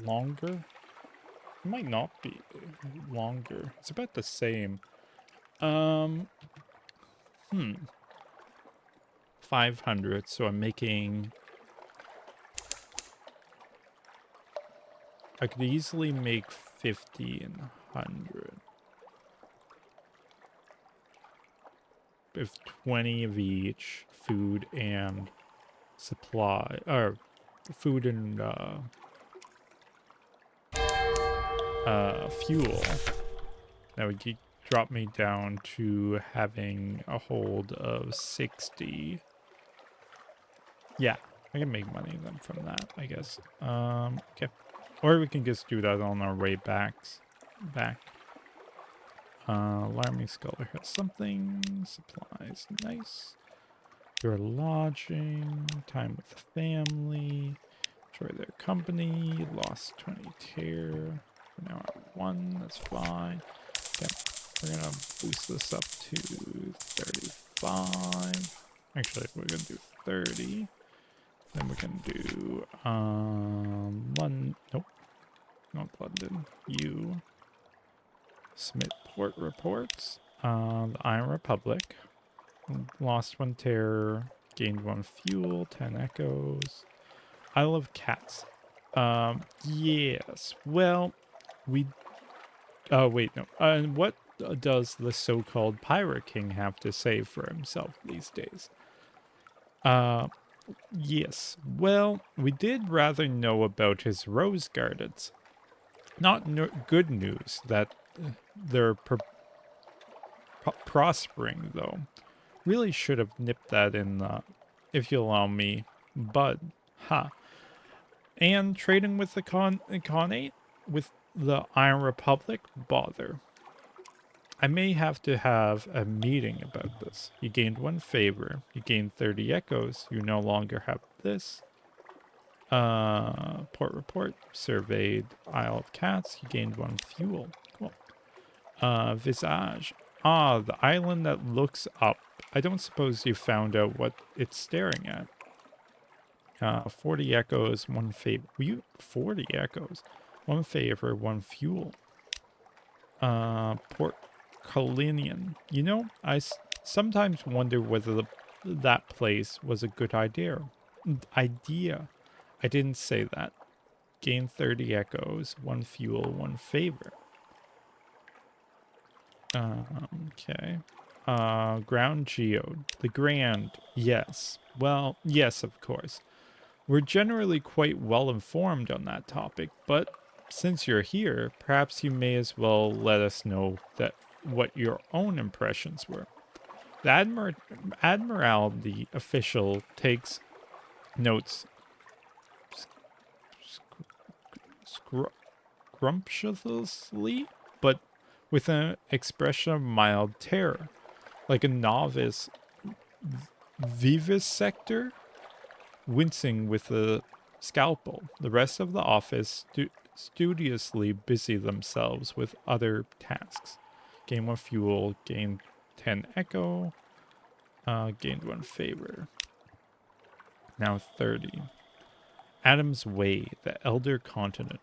longer? It might not be longer. It's about the same. Um, 500, so I'm making... I could easily make 1,500. If 20 of each, food and supply, or food and fuel, that would drop me down to having a hold of 60. Yeah, I can make money then from that, I guess. Okay. Or we can just do that on our way back. Alarming Scholar has something. Supplies, nice. Your lodging, time with the family, enjoy their company, lost 20 tear. We're now at 1, that's fine. Okay, we're gonna boost this up to 35. Actually, we're gonna do 30. Then we can do London. Nope, not London. You submit port reports. The Iron Republic lost 1 terror, gained 1 fuel, 10 echoes. I love cats. Yes. Well, we. Oh wait, no. What does the so-called Pirate King have to say for himself these days? Yes. Well, we did rather know about his rose gardens. Not good news that they're prospering, though. Really should have nipped that in the, if you allow me, bud. Ha. And trading with the Khanate, with the Iron Republic, bother. I may have to have a meeting about this. You gained 1 favor. You gained 30 echoes. You no longer have this. Port report. Surveyed Isle of Cats. You gained 1 fuel. Cool. Visage. Ah, the island that looks up. I don't suppose you found out what it's staring at. 40 echoes, 1 favor. 40 echoes. 1 favor, 1 fuel. Port Kalinian. You know, I sometimes wonder whether that place was a good idea. I didn't say that. Gain 30 echoes, 1 fuel, 1 favor. Okay. Ground geode. The Grand. Yes. Well, yes, of course. We're generally quite well informed on that topic, but since you're here, perhaps you may as well let us know that what your own impressions were. The Admiralty official takes notes scrumptiously, but with an expression of mild terror, like a novice vivisector wincing with a scalpel. The rest of the office studiously busy themselves with other tasks. Gain 1 fuel, gain 10 echo, gained 1 favor. Now 30. Adam's Way, the Elder Continent.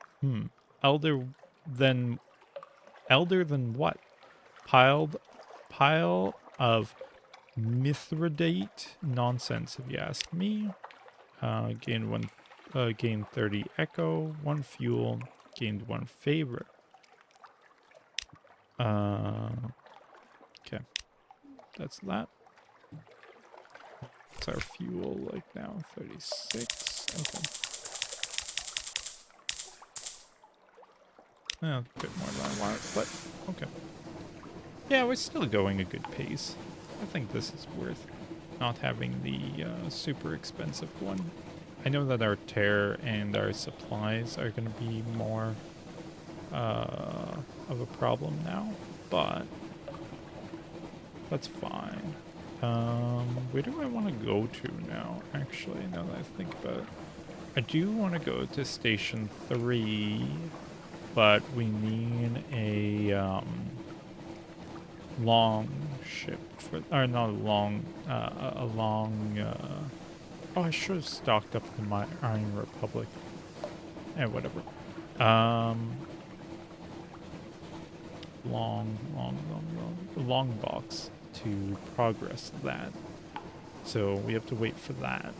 Elder than what? Pile of Mithridate nonsense, if you ask me. Gain 30 echo, 1 fuel, gained 1 favor. Okay, that's that. What's our fuel like now? 36. Okay. A bit more than I want, but okay. Yeah, we're still going a good pace. I think this is worth not having the super expensive one. I know that our tear and our supplies are going to be more of a problem now, but that's fine. Where do I want to go to now? Actually, now that I think about it, I do want to go to Station 3, but we need a long ship for, or not a long, oh, I should have stocked up in my Iron Republic. Whatever. Long box to progress that. So we have to wait for that.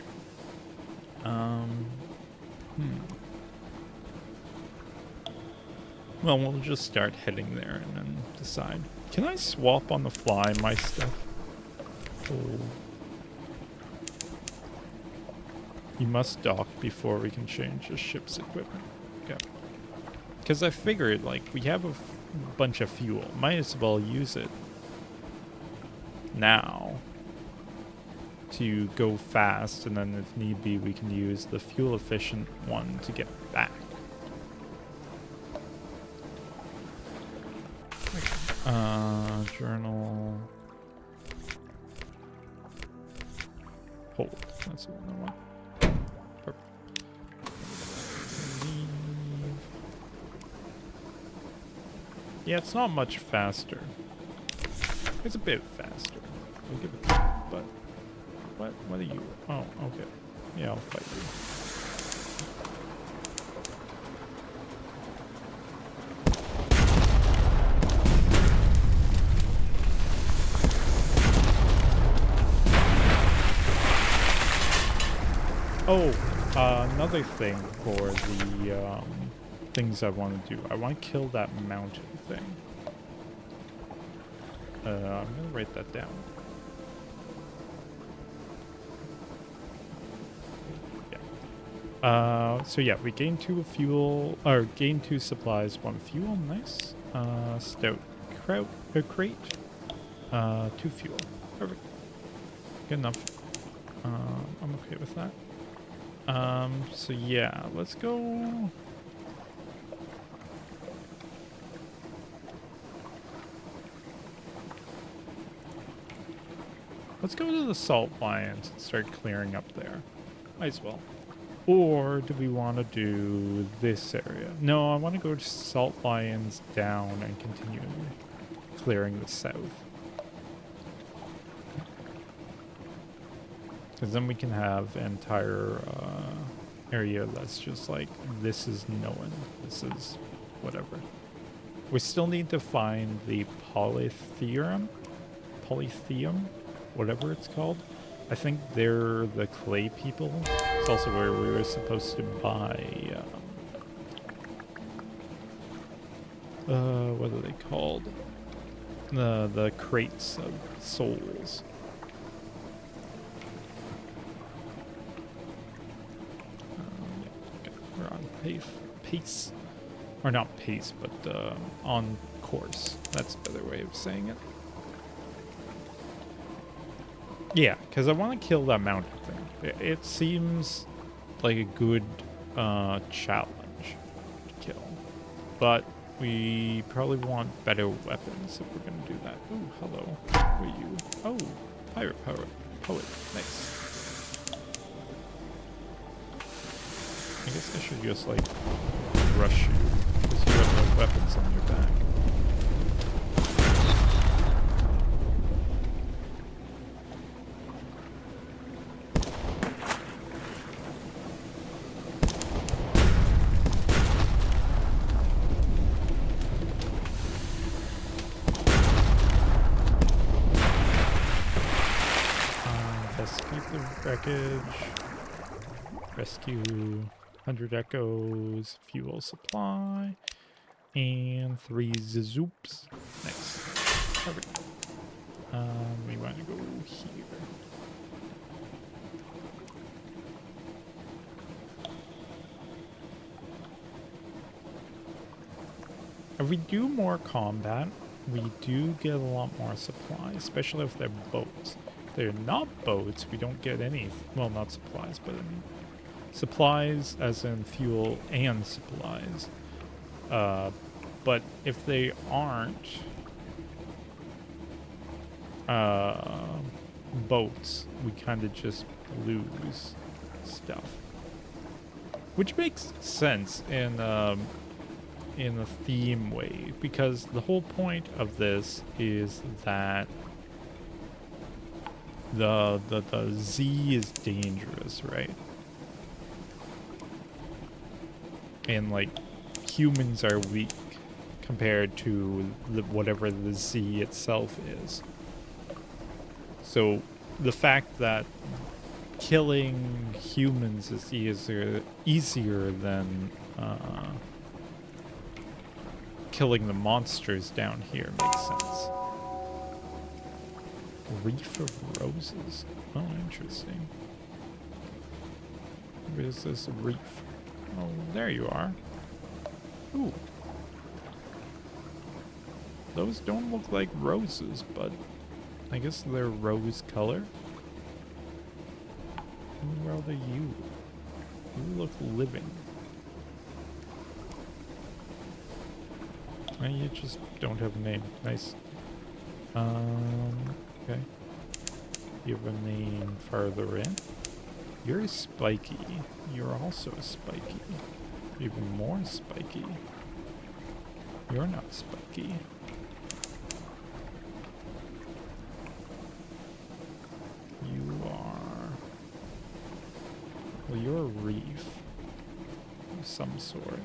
Well, we'll just start heading there and then decide. Can I swap on the fly my stuff? Oh. You must dock before we can change the ship's equipment. Okay. Because I figured, like, we have a bunch of fuel. Might as well use it now to go fast, and then if need be, we can use the fuel-efficient one to get back. Journal. Hold. That's the one I want. Perfect. Leave. Yeah, it's not much faster. It's a bit faster. We'll give it that, but what are you? Oh, okay. Yeah, I'll fight you. Oh, another thing for the things I want to do. I want to kill that mountain thing. I'm going to write that down. Yeah. So yeah, we gain 2 fuel, or gain 2 supplies, 1 fuel. Nice. Stout crate. 2 fuel. Perfect. Good enough. I'm okay with that. So yeah, let's go. Let's go to the Salt Lions and start clearing up there. Might as well. Or do we want to do this area? No, I want to go to Salt Lions down and continue clearing the south. Because then we can have an entire area that's just like, this is known, this is whatever. We still need to find the polytheum, whatever it's called. I think they're the clay people. It's also where we were supposed to buy, what are they called? The crates of souls. We're on pace, or not pace, but on course. That's a better way of saying it. Yeah, because I want to kill that mountain thing. It seems like a good challenge to kill, but we probably want better weapons if we're gonna do that. Ooh, hello. Who are you? Oh, pirate poet. Nice. I guess I should just, like, rush you, because you have no weapons on your back. Escape the wreckage. Rescue 100 echoes, fuel supply, and 3 zoops. Nice. Perfect. We want to go here. If we do more combat, we do get a lot more supply, especially if they're boats. If they're not boats, we don't get any, well, not supplies, but I mean, supplies as in fuel and supplies. But if they aren't, boats, we kind of just lose stuff. Which makes sense in a theme way, because the whole point of this is that the Z is dangerous, right? And like humans are weak compared to whatever the Z itself is. So the fact that killing humans is easier than killing the monsters down here makes sense. Reef of roses. Oh, interesting. Where is this reef? Oh, there you are. Ooh. Those don't look like roses, but I guess they're rose color. Who are you? You look living. And you just don't have a name. Nice. Okay. You have a name farther in. You're spiky. You're also spiky. Even more spiky. You're not spiky. You are... Well, you're a reef of some sort.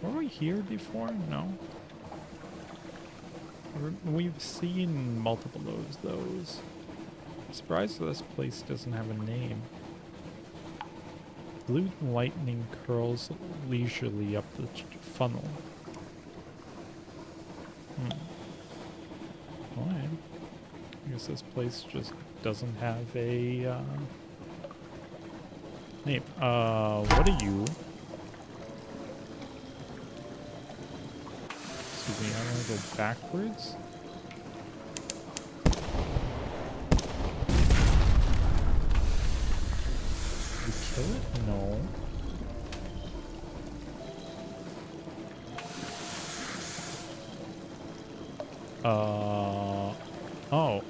Were we here before? No. We've seen multiple of those. I'm surprised this place doesn't have a name. Blue lightning curls leisurely up the funnel. Alright. I guess this place just doesn't have a name. What are you? Excuse me, I'm gonna go backwards. Did we kill it? No. Oh.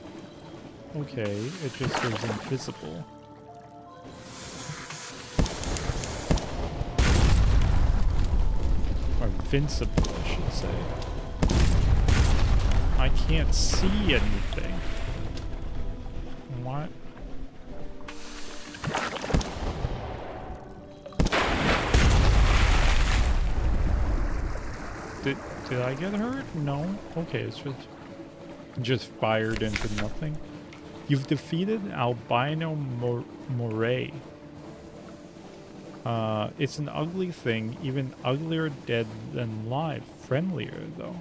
Okay, it just goes invisible. Or invincible, I should say. I can't see anything. What? Did I get hurt? No? Okay, it's just fired into nothing. You've defeated Albino Moray. It's an ugly thing, even uglier dead than live. Friendlier, though.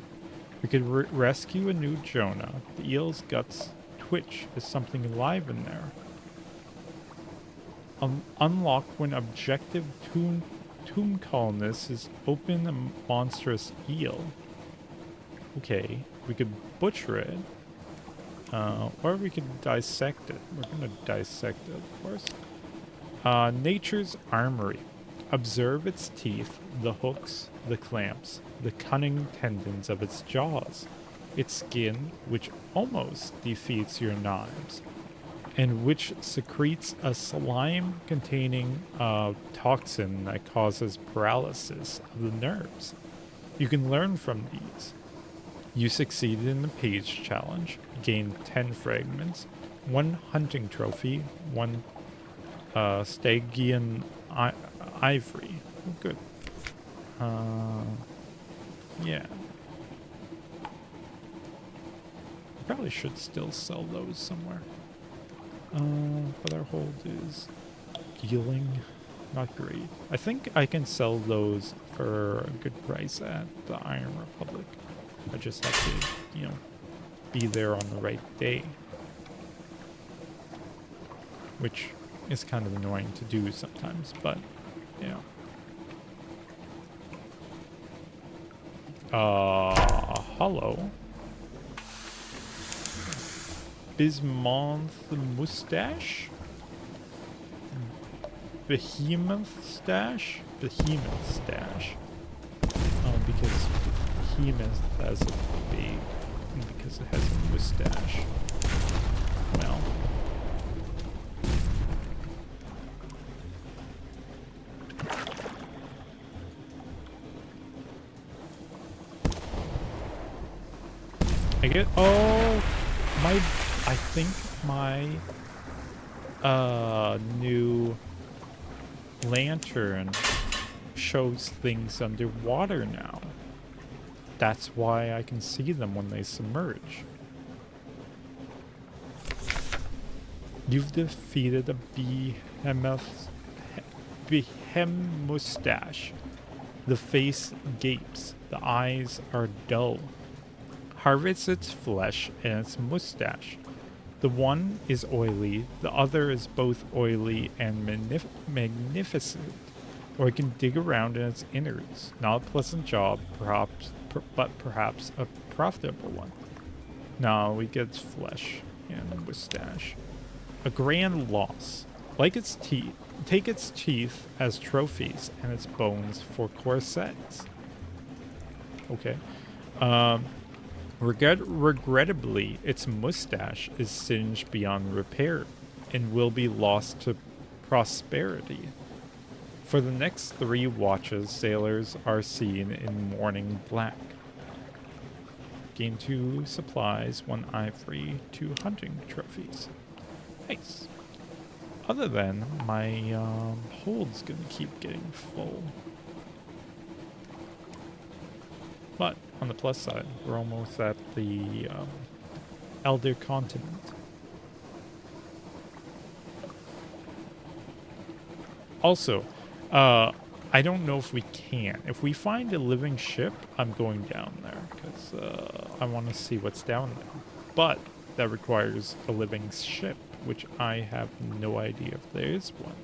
We could rescue a new Jonah. The eel's guts twitch. Is something alive in there. Unlock when objective tomb columnist is open a monstrous eel. Okay, we could butcher it. Or we could dissect it. We're gonna dissect it, of course. Nature's armory. Observe its teeth, the hooks, the clamps, the cunning tendons of its jaws, its skin, which almost defeats your knives, and which secretes a slime-containing toxin that causes paralysis of the nerves. You can learn from these. You succeeded in the page challenge, gained 10 fragments, 1 hunting trophy, 1 Stygian ivory. Oh, good. Yeah. Probably should still sell those somewhere. But our hold is healing. Not great. I think I can sell those for a good price at the Iron Republic. I just have to, you know, be there on the right day. Which is kind of annoying to do sometimes, but, you know. Hello. Bismuth mustache? Behemoth stash? Behemoth stash. Oh, because Behemoth has a big, because it has a mustache. I get, oh, I think my, new lantern shows things underwater now. That's why I can see them when they submerge. You've defeated a behemustache. The face gapes, the eyes are dull. Harvest its flesh and its mustache. The one is oily, the other is both oily and magnificent. Or it can dig around in its innards. Not a pleasant job, perhaps, but perhaps a profitable one. No, we get its flesh and mustache. A grand loss. Like its teeth, take its teeth as trophies and its bones for corsets. Okay. Regrettably, its mustache is singed beyond repair and will be lost to prosperity. For the next 3 watches, sailors are seen in mourning black. Gain 2 supplies, 1 ivory, 2 hunting trophies. Nice. Other than, my hold's gonna keep getting full. But, on the plus side, we're almost at the Elder Continent. Also, I don't know if we can. If we find a living ship, I'm going down there, because I want to see what's down there. But that requires a living ship, which I have no idea if there is one.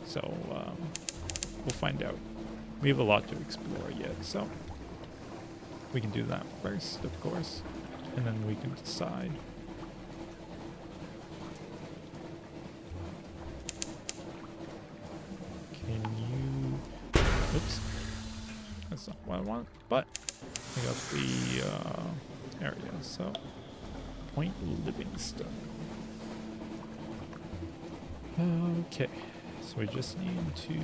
So, we'll find out. We have a lot to explore yet, so we can do that first, of course, and then we can decide. Can you... Oops. That's not what I want, but I got the area, so... Point Livingston. Okay, so we just need to...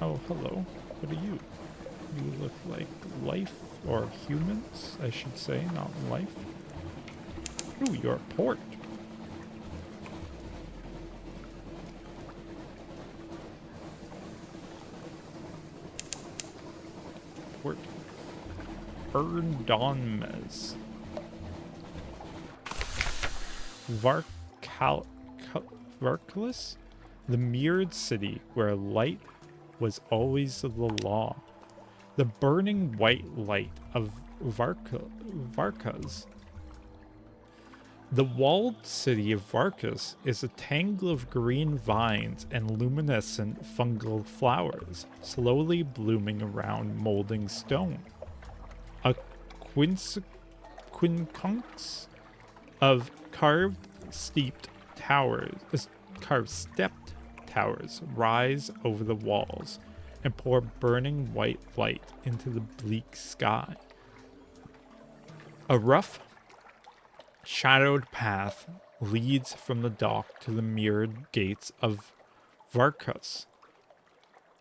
Oh, hello. What are you? You look like life, or humans, I should say, not life. Ooh, you're a port. Port. Erdonmez. Varchas? The mirrored city where light was always the law. The burning white light of Varchas. The walled city of Varchas is a tangle of green vines and luminescent fungal flowers, slowly blooming around molding stone. A quincunx of carved stepped towers rise over the walls and pour burning white light into the bleak sky. A rough, shadowed path leads from the dock to the mirrored gates of Varchas.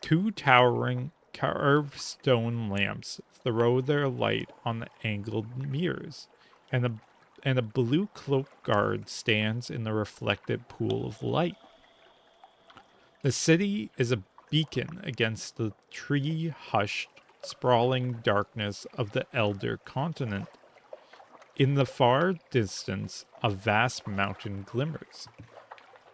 2 towering carved stone lamps throw their light on the angled mirrors, and a blue cloaked guard stands in the reflected pool of light. The city is a beacon against the tree-hushed, sprawling darkness of the Elder Continent. In the far distance, a vast mountain glimmers.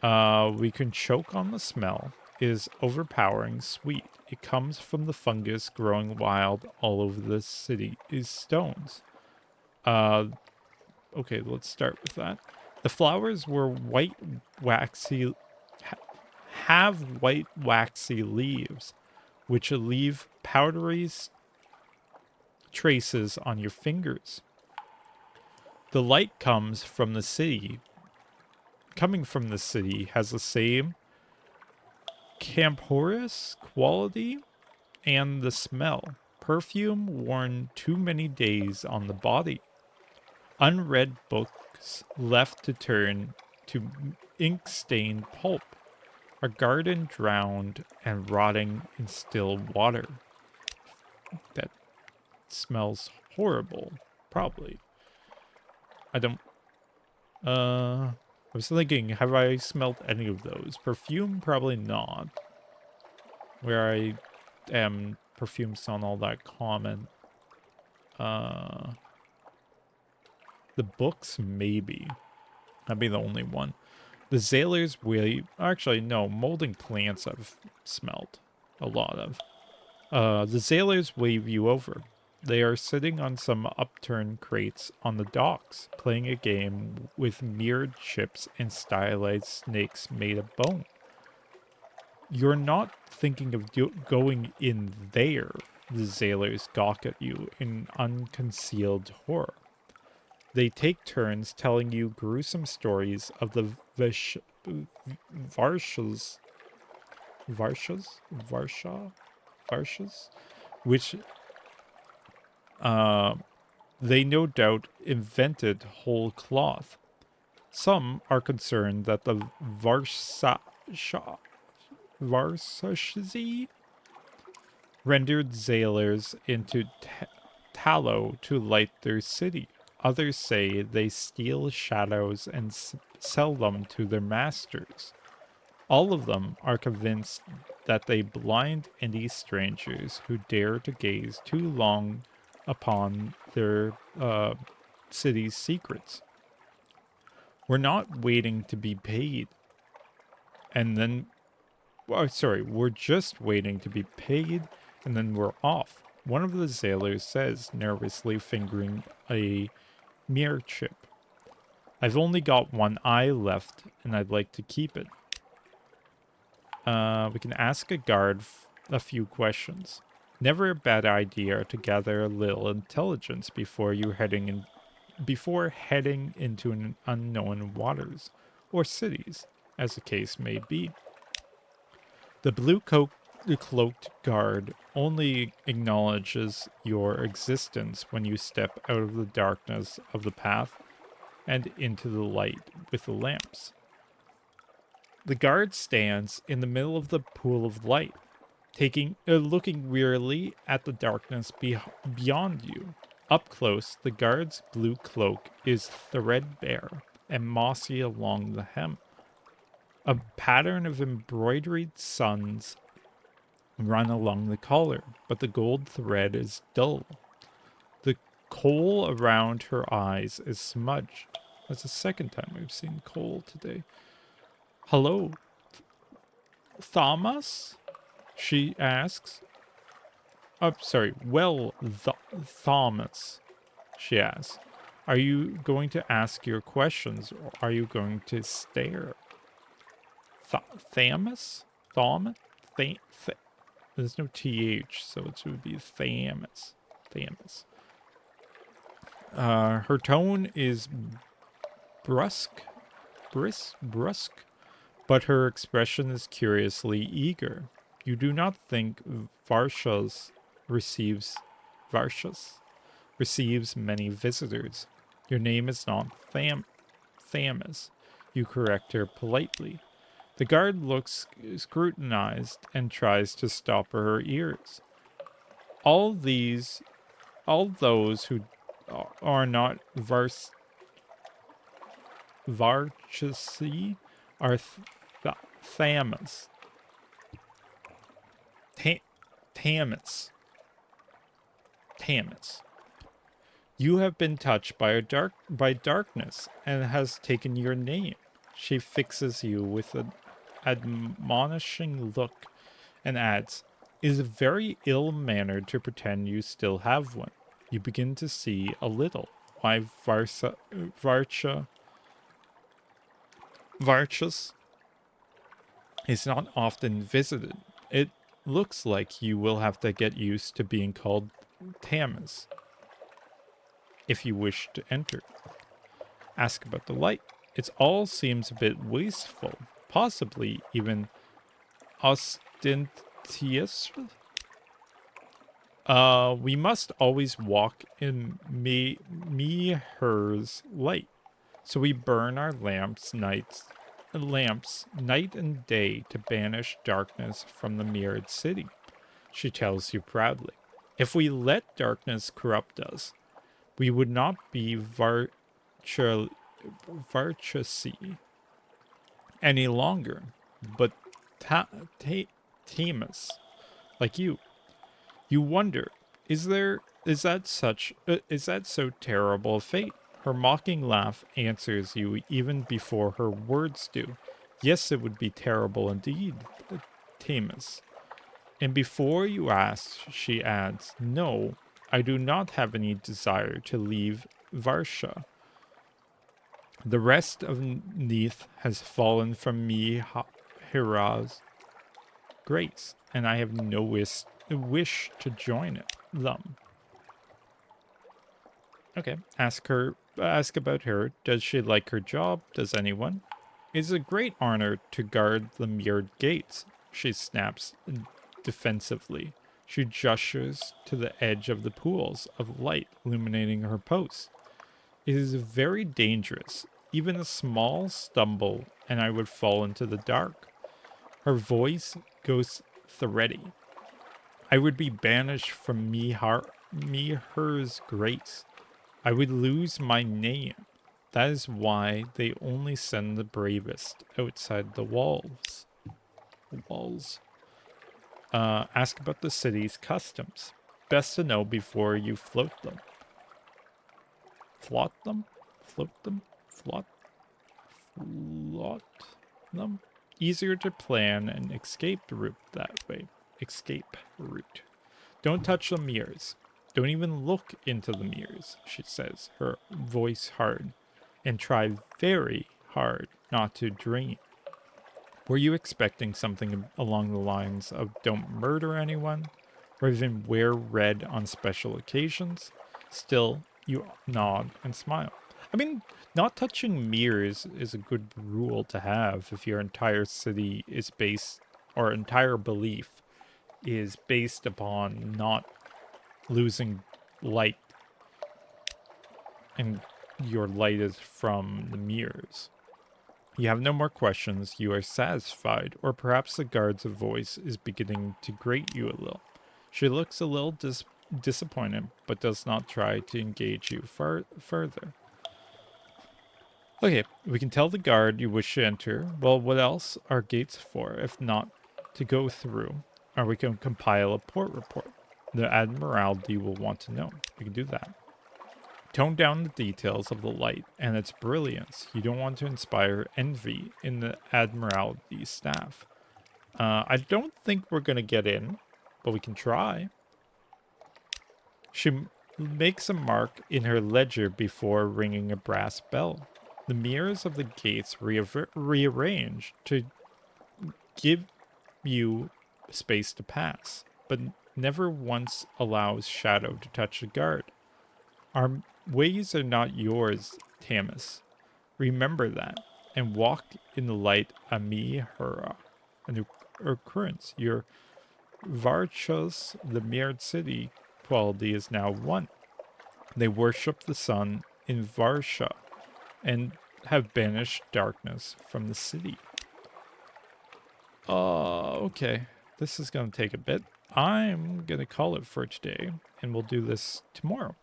We can choke on the smell. It is overpowering sweet. It comes from the fungus growing wild all over the city's stones. Okay, let's start with that. The flowers were have white waxy leaves, which leave powdery traces on your fingers. The light coming from the city has the same camphorous quality and the smell. Perfume worn too many days on the body. Unread books left to turn to ink-stained pulp. A garden drowned and rotting in still water. That smells horrible. Probably. I don't... I was thinking, have I smelt any of those? Perfume? Probably not. Where I am, perfume's not all that common. The books, maybe. That'd be the only one. The Zailers really... Actually, no. Molding plants I've smelt a lot of. The Zailers wave you over. They are sitting on some upturned crates on the docks, playing a game with mirrored ships and stylized snakes made of bone. You're not thinking of going in there. The Zailers gawk at you in unconcealed horror. They take turns telling you gruesome stories of the Varchas, Varchas, which they no doubt invented whole cloth. Some are concerned that the Varchas rendered sailors into tallow to light their city. Others say they steal shadows and sell them to their masters. All of them are convinced that they blind any strangers who dare to gaze too long upon their city's secrets. We're not waiting to be paid. And then, we're just waiting to be paid, and then we're off. One of the sailors says, nervously fingering a mirror chip. I've only got one eye left, and I'd like to keep it. We can ask a guard a few questions. Never a bad idea to gather a little intelligence before heading into an unknown waters, or cities, as the case may be. The cloaked guard only acknowledges your existence when you step out of the darkness of the path and into the light with the lamps. The guard stands in the middle of the pool of light, looking wearily at the darkness beyond you. Up close, the guard's blue cloak is threadbare and mossy along the hem. A pattern of embroidered suns run along the collar, but the gold thread is dull. The kohl around her eyes is smudged. That's the second time we've seen kohl today. Hello, Thomas? She asks. Thomas, she asks. Are you going to ask your questions, or are you going to stare? Thamus? There's no TH, so it would be Thamus. Her tone is brusque, but her expression is curiously eager. You do not think Varchas receives many visitors. Your name is not Thamus. You correct her politely. The guard looks scrutinized and tries to stop her ears. All those who are not Varchasi are Thamus. Tamus. You have been touched by darkness and has taken your name. She fixes you with an admonishing look and adds, "It is very ill-mannered to pretend you still have one. You begin to see a little why Varchas is not often visited. It looks like you will have to get used to being called Tamas if you wish to enter. Ask about the light. It all seems a bit wasteful, possibly even ostentatious. We must always walk in Meher's light, so we burn our lamps night and day to banish darkness from the mirrored city," she tells you proudly. "If we let darkness corrupt us, we would not be Varchasi any longer, but Tamus, like you. You wonder, is that so terrible a fate? Her mocking laugh answers you even before her words do. Yes, it would be terrible indeed, Tamus. And before you ask, she adds, no, I do not have any desire to leave Varsha. The rest of Neath has fallen from me, Hera's grace, and I have no wish to join them. Okay, ask about her. Does she like her job? Does anyone? It's a great honor to guard the mirrored gates, she snaps defensively. She gestures to the edge of the pools of light illuminating her post. It is very dangerous. Even a small stumble and I would fall into the dark. Her voice goes thready. I would be banished from her's grace. I would lose my name. That is why they only send the bravest outside the walls. Ask about the city's customs. Best to know before you float them. Float them? Float them? Float them? Easier to plan an escape route that way. Escape route. Don't touch the mirrors. Don't even look into the mirrors, she says, her voice hard, and try very hard not to dream. Were you expecting something along the lines of don't murder anyone, or even wear red on special occasions? Still, you nod and smile. I mean, not touching mirrors is a good rule to have if your entire city is based, or entire belief is based upon not losing light, and your light is from the mirrors. You have no more questions, you are satisfied, or perhaps the guard's voice is beginning to grate you a little. She looks a little disappointed, but does not try to engage you further. Okay, we can tell the guard you wish to enter. Well, what else are gates for, if not to go through? Or we can compile a port report. The Admiralty will want to know. We can do that. Tone down the details of the light and its brilliance. You don't want to inspire envy in the Admiralty staff. I don't think we're going to get in, but we can try. She makes a mark in her ledger before ringing a brass bell. The mirrors of the gates rearrange to give you space to pass, but never once allows shadow to touch the guard. Our ways are not yours, Tamus. Remember that, and walk in the light Amihura, and the occurrence. Your Varchas, the mirrored city quality, is now one. They worship the sun in Varsha, and have banished darkness from the city. Okay. This is going to take a bit. I'm going to call it for today, and we'll do this tomorrow.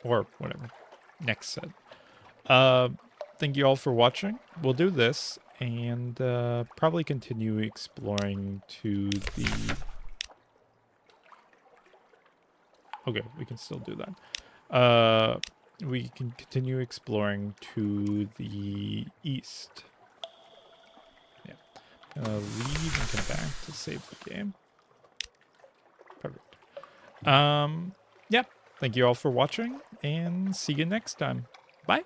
Or whatever. Next set. Thank you all for watching. We'll do this, and probably continue exploring to the... Okay, we can still do that. We can continue exploring to the east. Yeah. Leave and come back to save the game. Perfect. Yeah. Thank you all for watching, and see you next time. Bye.